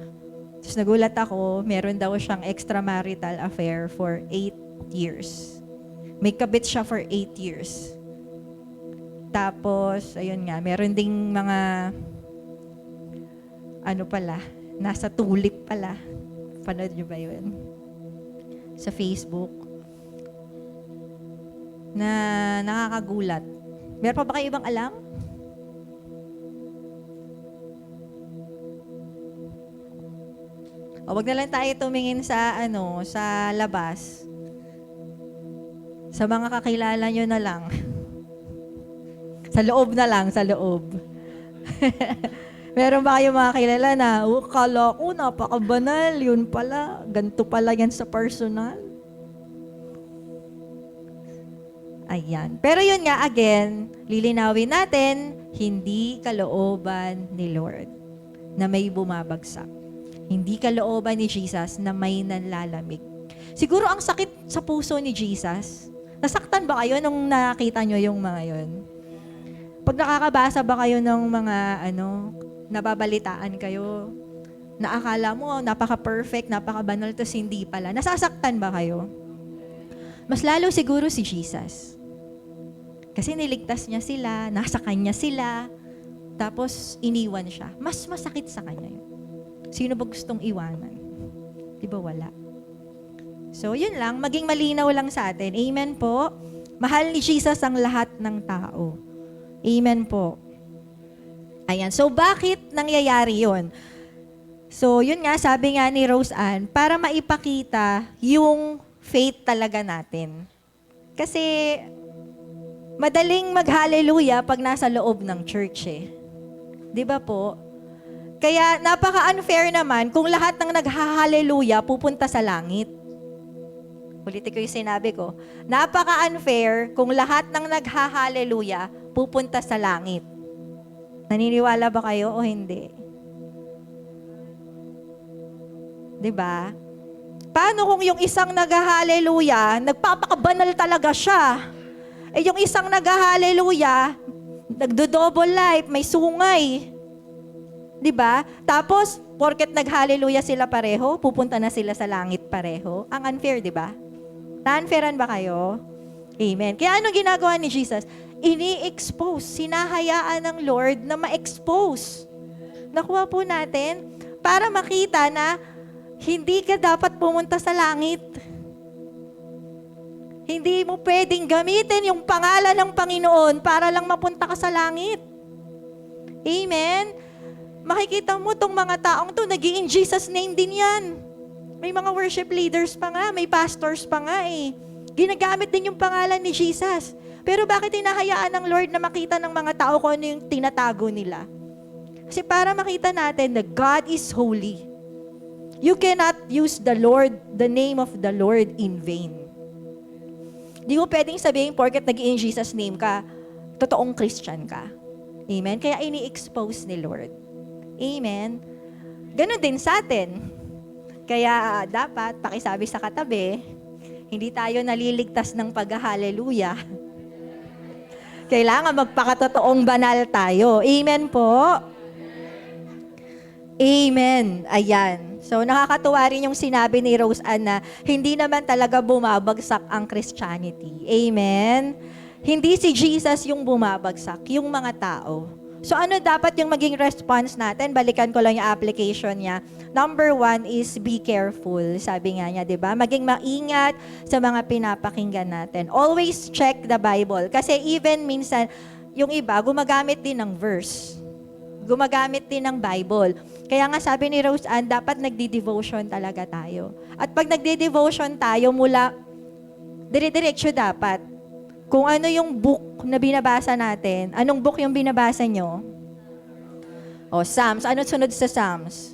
Tapos nagulat ako, meron daw siyang extramarital affair for 8 years. May kabit siya for 8 years. Tapos, ayun nga, meron ding mga, nasa tulip pala. Panood nyo ba yun? Sa Facebook. Na nakakagulat. Meron pa ba kayo ibang alam? O, wag na lang tayo tumingin sa, sa labas. Sa mga kakilala nyo na lang. Sa loob na lang, sa loob. Meron ba kayong mga kilala na, kala ko, napakabanal, yun pala, ganito pala yan sa personal? Ayan. Pero yun nga, again, lilinawin natin, hindi kalooban ni Lord na may bumabagsak. Hindi kalooban ni Jesus na may nanlalamig. Siguro ang sakit sa puso ni Jesus, nasaktan ba kayo nung nakita nyo yung mga yun? Pag nakakabasa ba kayo ng mga, nababalitaan kayo, na akala mo, napaka-perfect, napaka-banal, tapos hindi pala. Nasasaktan ba kayo? Mas lalo siguro si Jesus. Kasi niligtas niya sila, nasa kanya sila, tapos iniwan siya. Mas masakit sa kanya yun. Sino ba gustong iwanan? Di ba wala? So, yun lang. Maging malinaw lang sa atin. Amen po. Mahal ni Jesus ang lahat ng tao. Amen po. Ayan. So, bakit nangyayari yun? So, yun nga, sabi nga ni Rose Ann, para maipakita yung faith talaga natin. Kasi, madaling mag-hallelujah pag nasa loob ng church eh. Di ba po? Kaya, napaka-unfair naman kung lahat ng nag-hallelujah pupunta sa langit. Ulitin ko yung sinabi ko. Napaka-unfair kung lahat ng nag-hallelujah pupunta sa langit. Naniniwala ba kayo o hindi? 'Di ba? Paano kung yung isang nag-hallelujah, nagpapakabanal talaga siya? Eh yung isang nag-hallelujah, nagdo-double life, may sungay. 'Di ba? Tapos, porket nag-hallelujah sila pareho, pupunta na sila sa langit pareho. Ang unfair, 'di ba? Na-unfairan ba kayo? Amen. Kaya ano ginagawa ni Jesus? Ini-expose, sinahayaan ng Lord na ma-expose. Nakuha po natin para makita na hindi ka dapat pumunta sa langit. Hindi mo pwedeng gamitin yung pangalan ng Panginoon para lang mapunta ka sa langit. Amen? Makikita mo tong mga taong to, nag-i-in Jesus name din yan. May mga worship leaders pa nga, may pastors pa nga eh. Ginagamit din yung pangalan ni Jesus. Pero bakit hinahayaan ng Lord na makita ng mga tao kung ano yung tinatago nila? Kasi para makita natin na God is holy. You cannot use the name of the Lord in vain. Di mo pwedeng sabihin, porket nag-in Jesus name ka, totoong Christian ka. Amen? Kaya ini-expose ni Lord. Amen? Ganon din sa atin. Kaya dapat, pakisabi sa katabi, hindi tayo naliligtas ng pag-hallelujah. Kailangan magpakatotoong banal tayo. Amen po? Amen. Ayan. So, nakakatuwa rin yung sinabi ni Rose Ann na hindi naman talaga bumabagsak ang Christianity. Amen? Hindi si Jesus yung bumabagsak, yung mga tao. So, ano dapat yung maging response natin? Balikan ko lang yung application niya. Number 1 is be careful. Sabi nga niya, di ba? Maging maingat sa mga pinapakinggan natin. Always check the Bible. Kasi even minsan, yung iba, gumagamit din ng verse. Gumagamit din ng Bible. Kaya nga sabi ni Rose Ann, dapat nagdi-devotion talaga tayo. At pag nagdi-devotion tayo mula, dire-diretso dapat. Kung ano yung book na binabasa natin, anong book yung binabasa nyo? O, Psalms. Ano sunod sa Psalms?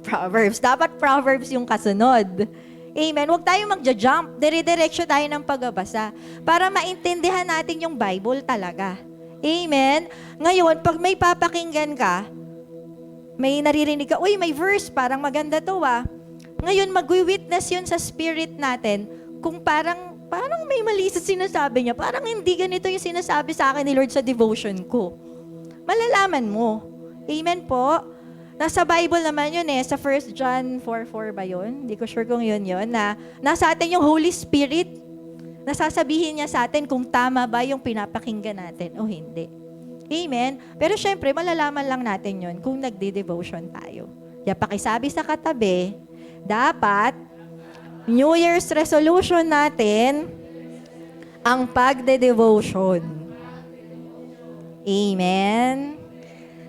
Proverbs. Dapat Proverbs yung kasunod. Amen. Huwag tayong magja-jump. Dire-diretso tayo ng pagbabasa para maintindihan natin yung Bible talaga. Amen. Ngayon, pag may papakinggan ka, may naririnig ka, uy, may verse, parang maganda to ah. Ngayon, mag-witness yun sa spirit natin kung parang may mali sa sinasabi niya. Parang hindi ganito yung sinasabi sa akin ni Lord sa devotion ko. Malalaman mo. Amen po. Nasa Bible naman yun eh. Sa 1 John 4:4 ba yun? Hindi ko sure kung yun. Na nasa atin yung Holy Spirit. Nasasabihin niya sa atin kung tama ba yung pinapakinggan natin o hindi. Amen? Pero syempre, malalaman lang natin yun kung nagde-devotion tayo. Kaya pakisabi sa katabi, dapat New Year's resolution natin ang pagde-devotion. Amen?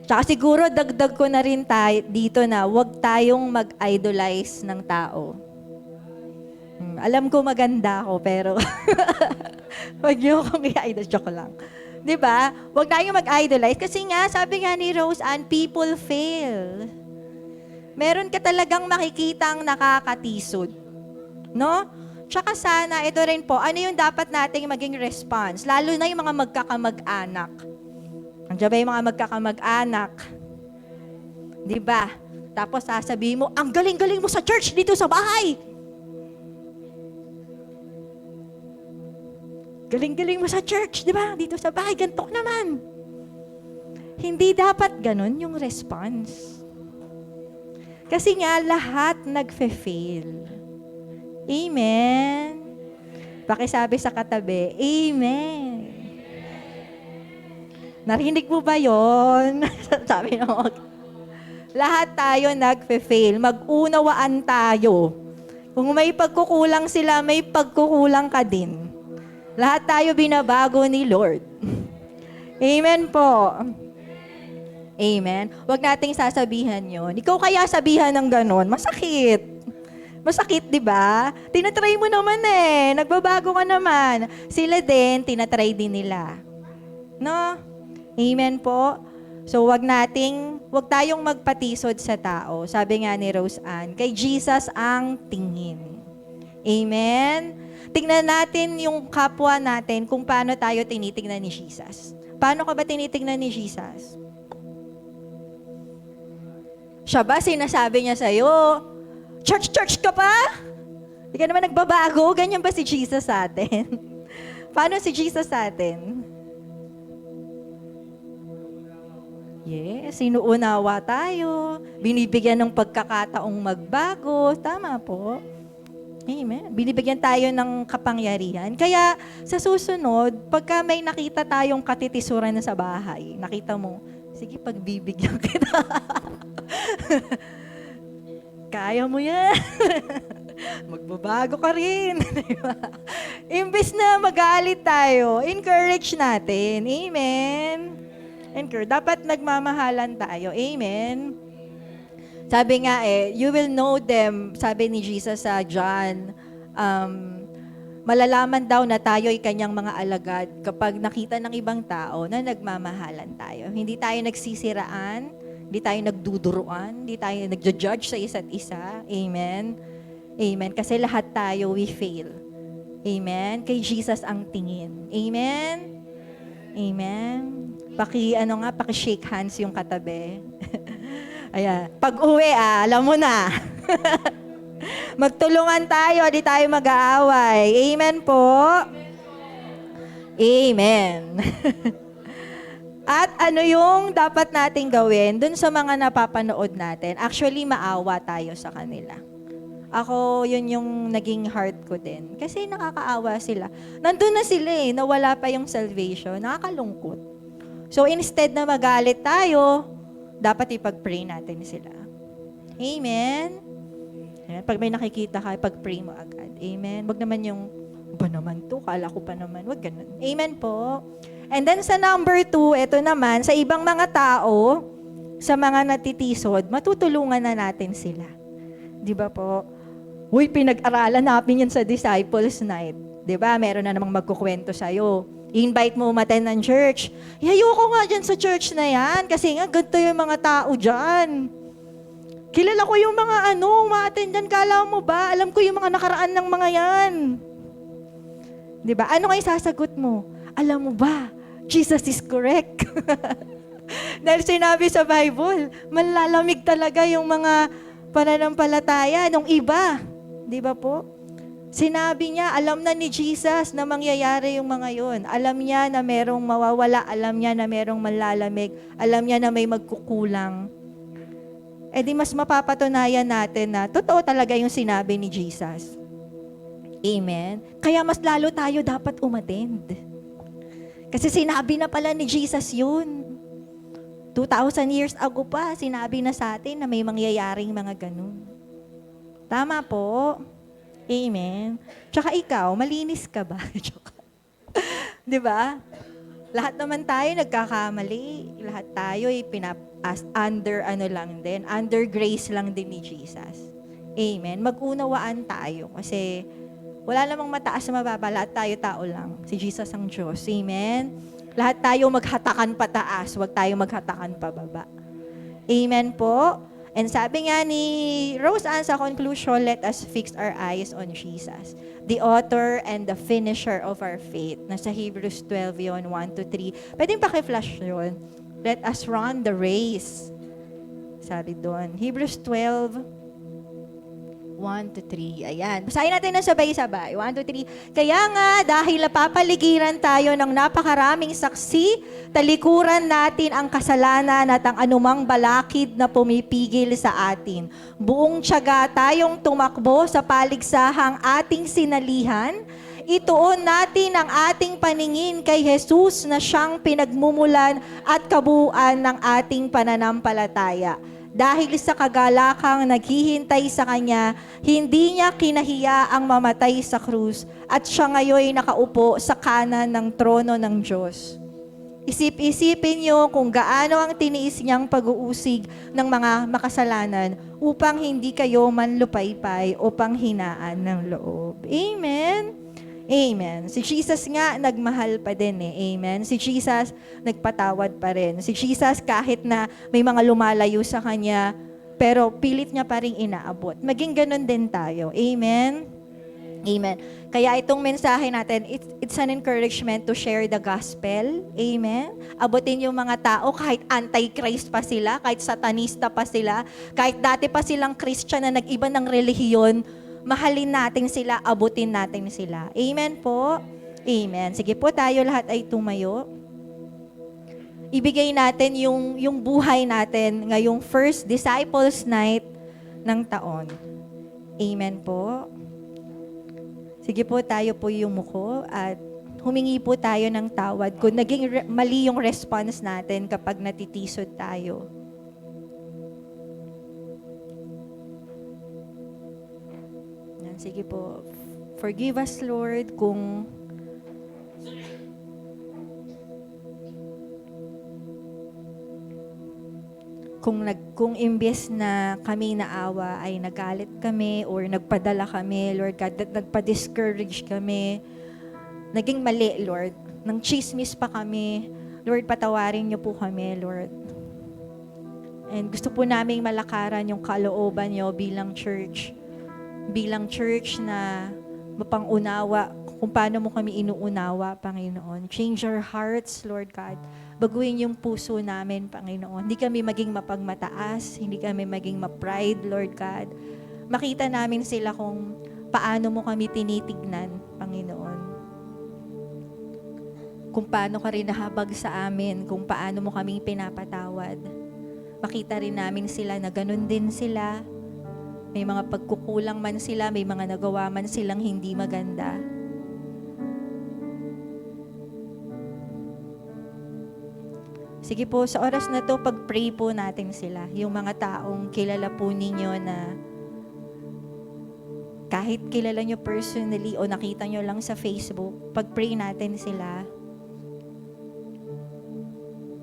Tsaka siguro dagdag ko na rin dito na huwag tayong mag-idolize ng tao. Alam ko maganda ako, pero huwag niyo akong i-idolize. Joke lang. Diba? Huwag tayong mag-idolize. Kasi nga, sabi nga ni Rose Ann, people fail. Meron ka talagang makikitang nakakatisod. No? Tsaka sana, ito rin po, ano yung dapat nating maging response? Lalo na yung mga magkakamag-anak. Andiyan ba yung mga magkakamag-anak? Diba? Tapos sasabihin mo, ang galing-galing mo sa church dito sa bahay. Galing-galing mo sa church, di ba? Dito sa bahay, ganito naman. Hindi dapat ganun yung response. Kasi nga, lahat nagfe-fail. Amen. Pakisabi sa katabi, Amen. Narinig mo ba yon? Sabi mo, lahat tayo nagfe-fail. Mag-unawaan tayo. Kung may pagkukulang sila, may pagkukulang ka din. Lahat tayo binabago ni Lord. Amen po. Amen? Huwag nating sasabihan yon. Ikaw kaya sabihan ng ganon, masakit. Masakit, di ba? Tinatry mo naman eh. Nagbabago ka naman. Sila din, tinatry din nila. No? Amen po? So, wag tayong magpatisod sa tao. Sabi nga ni Rose Ann, kay Jesus ang tingin. Amen? Tingnan natin yung kapwa natin kung paano tayo tinitingnan ni Jesus. Paano ka ba tinitingnan ni Jesus? Siya ba sinasabi niya sa'yo, church ka pa? Hindi ka naman nagbabago. Ganyan ba si Jesus sa atin? Paano si Jesus sa atin? Yes, sinuunawa tayo. Binibigyan ng pagkakataong magbago. Tama po. Amen. Binibigyan tayo ng kapangyarihan. Kaya sa susunod, pagka may nakita tayong katitisuran na sa bahay, nakita mo, sige, pagbibigyan kita. Kaya mo yan. Magbabago ka rin. Diba? Imbes na magalit tayo, encourage natin. Amen. Dapat nagmamahalan tayo. Amen. Sabi nga you will know them, sabi ni Jesus sa John, malalaman daw na tayo ay kanyang mga alagad kapag nakita ng ibang tao na nagmamahalan tayo. Hindi tayo nagsisiraan, hindi tayo nagduduruan, hindi tayo nagja-judge sa isa't isa. Amen. Amen. Kasi lahat tayo, we fail. Amen. Kay Jesus ang tingin. Amen. Amen. Paki-shake hands yung katabi. Ayan. Pag-uwi, alam mo na. Magtulungan tayo, di tayo mag-aaway. Amen po? Amen. At ano yung dapat nating gawin dun sa mga napapanood natin? Actually, maawa tayo sa kanila. Ako, yun yung naging heart ko din. Kasi nakakaawa sila. Nandun na sila nawala pa yung salvation. Nakakalungkot. So, instead na magalit tayo, dapat ipag-pray natin sila. Amen? Amen? Pag may nakikita ka, ipag-pray mo agad. Amen? Wag naman yung, ba naman to? Kala ko pa naman. Wag ganun. Amen po? And then sa number 2, ito naman, sa ibang mga tao, sa mga natitisod, matutulungan na natin sila. Di ba po? Uy, pinag-aralan namin yan sa Disciples Night. Di ba? Meron na namang magkukwento sa'yo. I-invite mo umaten ng church. Ayoko nga dyan sa church na yan kasi nga ganito yung mga tao dyan. Kilala ko yung mga umaten dyan. Kala mo ba? Alam ko yung mga nakaraan ng mga yan. Diba? Ano kayo sasagot mo? Alam mo ba? Jesus is correct. Dahil sinabi sa Bible, malalamig talaga yung mga pananampalataya ng iba. Diba po? Sinabi niya, alam na ni Jesus na mangyayari yung mga yun. Alam niya na merong mawawala. Alam niya na merong malalamig. Alam niya na may magkukulang. E di mas mapapatunayan natin na totoo talaga yung sinabi ni Jesus. Amen? Kaya mas lalo tayo dapat umattend. Kasi sinabi na pala ni Jesus yun. 2,000 years ago pa, sinabi na sa atin na may mangyayaring mga ganun. Tama po? Amen. Tsaka ikaw, malinis ka ba? Di ba? Lahat naman tayo nagkakamali. Lahat tayo ay under grace lang din ni Jesus. Amen. Mag-unawaan tayo kasi wala namang mataas na mababa. Lahat tayo tao lang. Si Jesus ang Diyos. Amen. Lahat tayo maghatakan pataas. Huwag tayo maghatakan pababa. Amen po. And sabi nga ni Rose Ann sa conclusion, let us fix our eyes on Jesus, the author and the finisher of our faith. Nasa Hebrews 12 yun, 1-3. Pwedeng paki-flash yun. Let us run the race. Sabi doon. Hebrews 12, 1-3. Ayan. Basahin natin na sabay-sabay. 1-3. Kaya nga, dahil napapaligiran tayo ng napakaraming saksi, talikuran natin ang kasalanan at ang anumang balakid na pumipigil sa atin. Buong tiyaga tayong tumakbo sa paligsahang ating sinalihan. Ituon natin ang ating paningin kay Jesus na siyang pinagmumulan at kabuuan ng ating pananampalataya. Dahil sa kagalakang naghihintay sa Kanya, hindi Niya kinahiya ang mamatay sa krus at Siya ngayon nakaupo sa kanan ng trono ng Diyos. Isip-isipin niyo kung gaano ang tiniis niyang pag-uusig ng mga makasalanan upang hindi kayo manlupaypay o panghinaan ng loob. Amen? Amen. Si Jesus nga, nagmahal pa din eh. Amen. Si Jesus, nagpatawad pa rin. Si Jesus, kahit na may mga lumalayo sa Kanya, pero pilit niya pa rin inaabot. Maging ganun din tayo. Amen? Amen. Kaya itong mensahe natin, it's an encouragement to share the gospel. Amen. Abutin yung mga tao kahit anti-Christ pa sila, kahit satanista pa sila, kahit dati pa silang Christian na nag-iba ng relihiyon, mahalin natin sila, abutin natin sila. Amen po. Amen. Sige po, tayo lahat ay tumayo. Ibigay natin yung buhay natin ngayong first Disciples Night ng taon. Amen po. Sige po, tayo po yumuko at humingi po tayo ng tawad kung naging mali yung response natin kapag natitisod tayo. Yan, sige po. Forgive us, Lord, kung kung imbes na kami naawa ay nagalit kami or nagpadala kami, Lord God, that nagpa-discourage kami, naging mali, Lord. Nang chismis pa kami, Lord, patawarin niyo po kami, Lord. And gusto po naming malakaran yung kalooban niyo bilang church na mapang-unawa kung paano mo kami inuunawa, Panginoon. Change our hearts, Lord God. Baguhin yung puso namin, Panginoon. Hindi kami maging mapagmataas, hindi kami maging ma-pride, Lord God. Makita namin sila kung paano mo kami tinitignan, Panginoon. Kung paano ka rin nahabag sa amin, kung paano mo kaming pinapatawad. Makita rin namin sila na ganun din sila. May mga pagkukulang man sila, may mga nagawa man silang hindi maganda. Sige po, sa oras na to, pag-pray po natin sila. Yung mga taong kilala po ninyo na kahit kilala nyo personally o nakita nyo lang sa Facebook, pag-pray natin sila.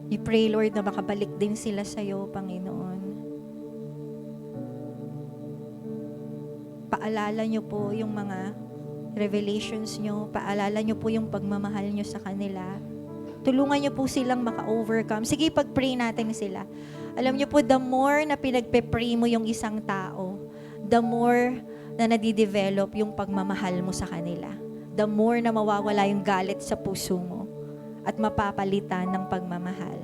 We pray, Lord, na makabalik din sila sa'yo, Panginoon. Paalala nyo po yung mga revelations nyo, paalala nyo po yung pagmamahal nyo sa kanila. Tulungan niyo po silang maka-overcome. Sige, pag-pray natin sila. Alam niyo po, the more na pinagpe-pray mo yung isang tao, the more na nadidevelop yung pagmamahal mo sa kanila. The more na mawawala yung galit sa puso mo at mapapalitan ng pagmamahal.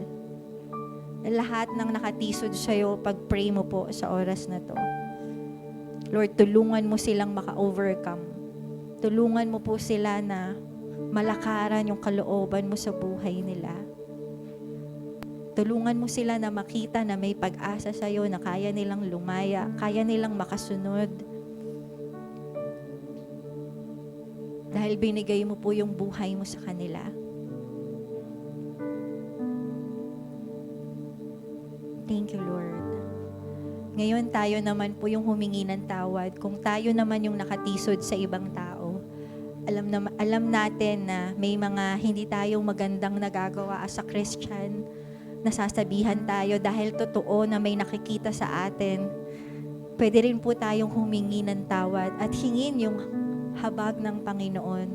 Lahat ng nakatisod sa'yo, pag-pray mo po sa oras na to. Lord, tulungan mo silang maka-overcome. Tulungan mo po sila na malakaran yung kalooban mo sa buhay nila. Tulungan mo sila na makita na may pag-asa sa'yo, na kaya nilang lumaya, kaya nilang makasunod. Dahil binigay mo po yung buhay mo sa kanila. Thank you, Lord. Ngayon tayo naman po yung humingi ng tawad kung tayo naman yung nakatisod sa ibang tao. Alam natin na may mga hindi tayong magandang nagagawa as a Christian. Nasasabihan tayo dahil totoo na may nakikita sa atin. Pwede rin po tayong humingi ng tawad at hingin yung habag ng Panginoon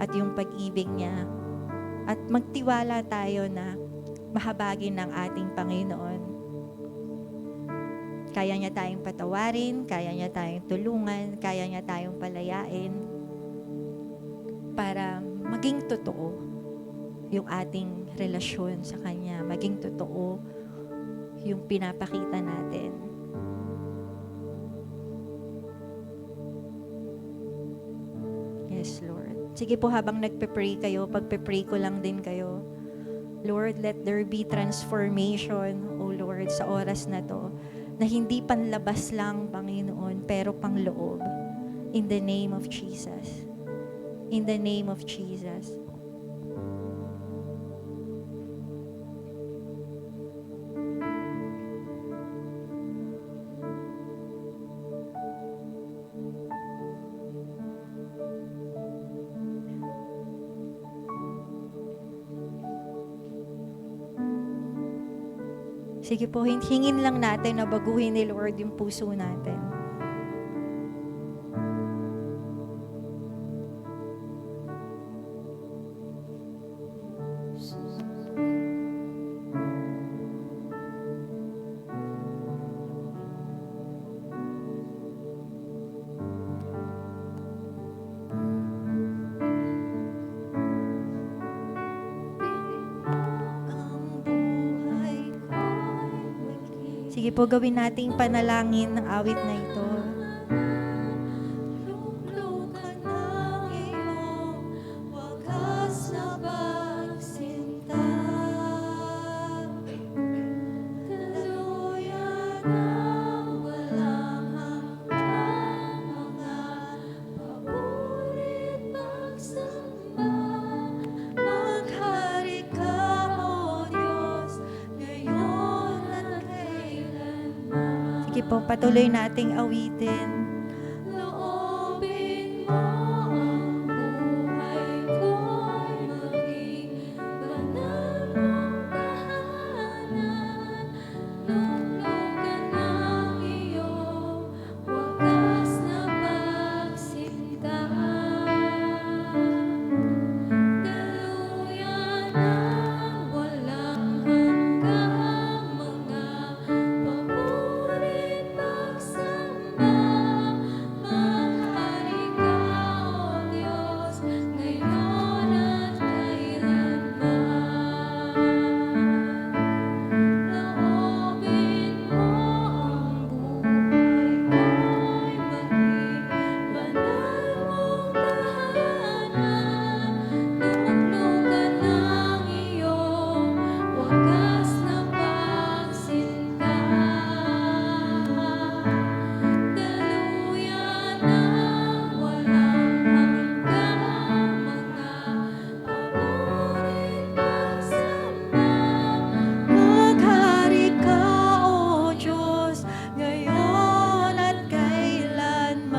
at yung pag-ibig niya. At magtiwala tayo na mahabagin ng ating Panginoon. Kaya niya tayong patawarin, kaya niya tayong tulungan, kaya niya tayong palayain. Para maging totoo yung ating relasyon sa Kanya, maging totoo yung pinapakita natin. Yes, Lord. Sige po, habang nagpe-pray kayo, pagpe-pray ko lang din kayo. Lord, let there be transformation, O Lord, sa oras na to, na hindi panlabas lang, Panginoon, pero pangloob. In the name of Jesus. In the name of Jesus. Sige po, hingin lang natin na baguhin ni Lord yung puso natin. Sige po, gawin nating panalangin ng awit na ito. Luklukan ng iyong wagas na pagsinta, daluyan ng walang hanggang mga paborit pagsamba. Maghari ka, O Diyos, ngayon at kailanman. Sige po, patuloy nating awitin. Loobin mo ang buhay ko'y maging banal mong tahanan. Luklukan ng iyong wagas na pagsinta, daluyan ng walang hanggang mga paborit pagsamba. Maghari ka, O Diyos, ngayon at kailanman. Loobin mo ang buhay ko'y maging banal mong tahanan. Luklukan ng iyong wagas na pagsinta, daluyan ng walang hanggang mga paborit pagsamba. Maghari ka, O Diyos, ngayon at kailanman.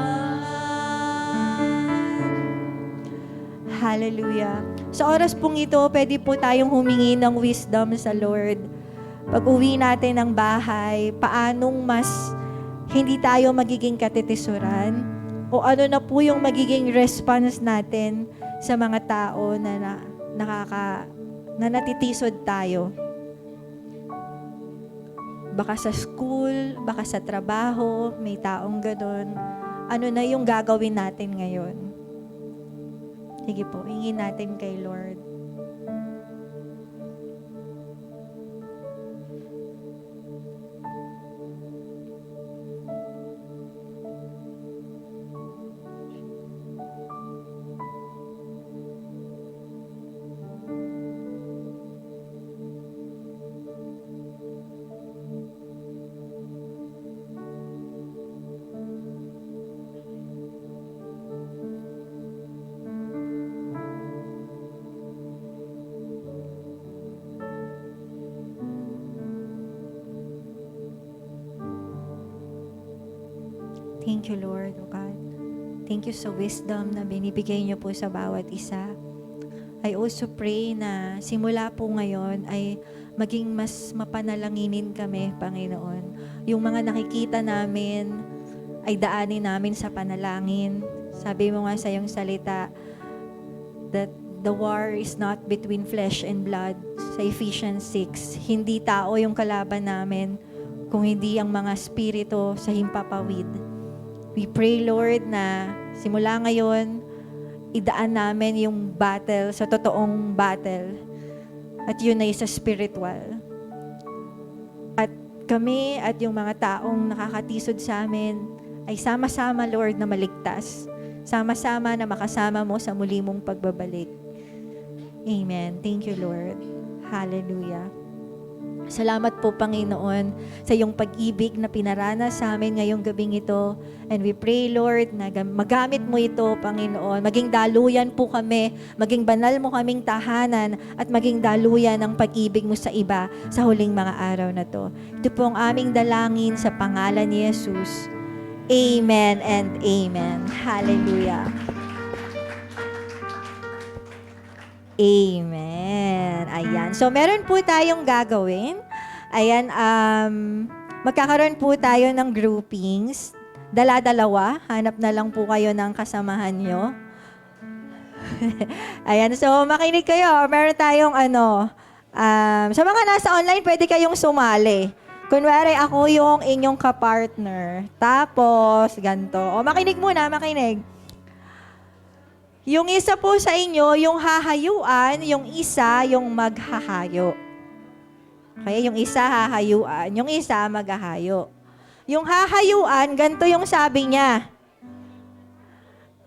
Hallelujah. Sa oras pong ito, pwede po tayong humingi ng wisdom sa Lord. Pag uwi natin ng bahay, paanong mas hindi tayo magiging katitisuran? O ano na po yung magiging response natin sa mga tao na natitisod tayo? Baka sa school, baka sa trabaho, may taong ganun. Ano na yung gagawin natin ngayon? Sige po, hingin natin kay Lord. Thank you, Lord, O God. Thank you sa wisdom na binibigay niyo po sa bawat isa. I also pray na simula po ngayon ay maging mas mapanalanginin kami, Panginoon. Yung mga nakikita namin ay daanin namin sa panalangin. Sabi mo nga sa iyong salita that the war is not between flesh and blood. Sa Ephesians 6, hindi tao yung kalaban namin, kung hindi ang mga spirito sa himpapawid. We pray, Lord, na simula ngayon, idaan namin yung battle sa totoong battle. At yun ay sa spiritual. At kami at yung mga taong nakakatisod sa amin ay sama-sama, Lord, na maligtas. Sama-sama na makasama mo sa muli mong pagbabalik. Amen. Thank you, Lord. Hallelujah. Salamat po, Panginoon, sa iyong pag-ibig na pinaranas sa amin ngayong gabing ito. And we pray, Lord, na magamit mo ito, Panginoon. Maging daluyan po kami, maging banal mo kaming tahanan, at maging daluyan ng pag-ibig mo sa iba sa huling mga araw na to. Ito po ang aming dalangin sa pangalan ni Jesus. Amen and amen. Hallelujah. Amen. Ayan. So, meron po tayong gagawin. Ayan, magkakaroon po tayo ng groupings. Dala-dalawa, hanap na lang po kayo ng kasamahan nyo. Ayan, so makinig kayo. Meron tayong sa mga nasa online, pwede kayong sumali. Kunwari, ako yung inyong kapartner. Tapos, ganito. O, makinig muna, makinig. Yung isa po sa inyo, yung hahayuan, yung isa, yung maghahayo. Okay, yung isa hahayuan, yung isa maghahayo. Yung hahayuan, ganito yung sabi niya.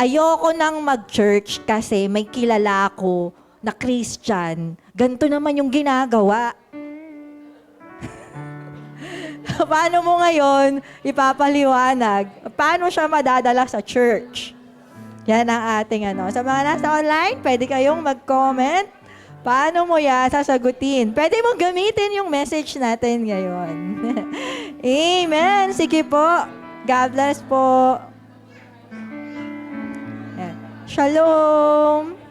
Ayoko nang mag-church kasi may kilala ako na Christian. Ganito naman yung ginagawa. Paano mo ngayon ipapaliwanag? Paano siya madadala sa church? Yan ang ating Sa mga nasa online, pwede kayong mag-comment. Paano mo yan sasagutin? Pwede mo gamitin yung message natin ngayon. Amen. Sige po. God bless po. Yan. Shalom.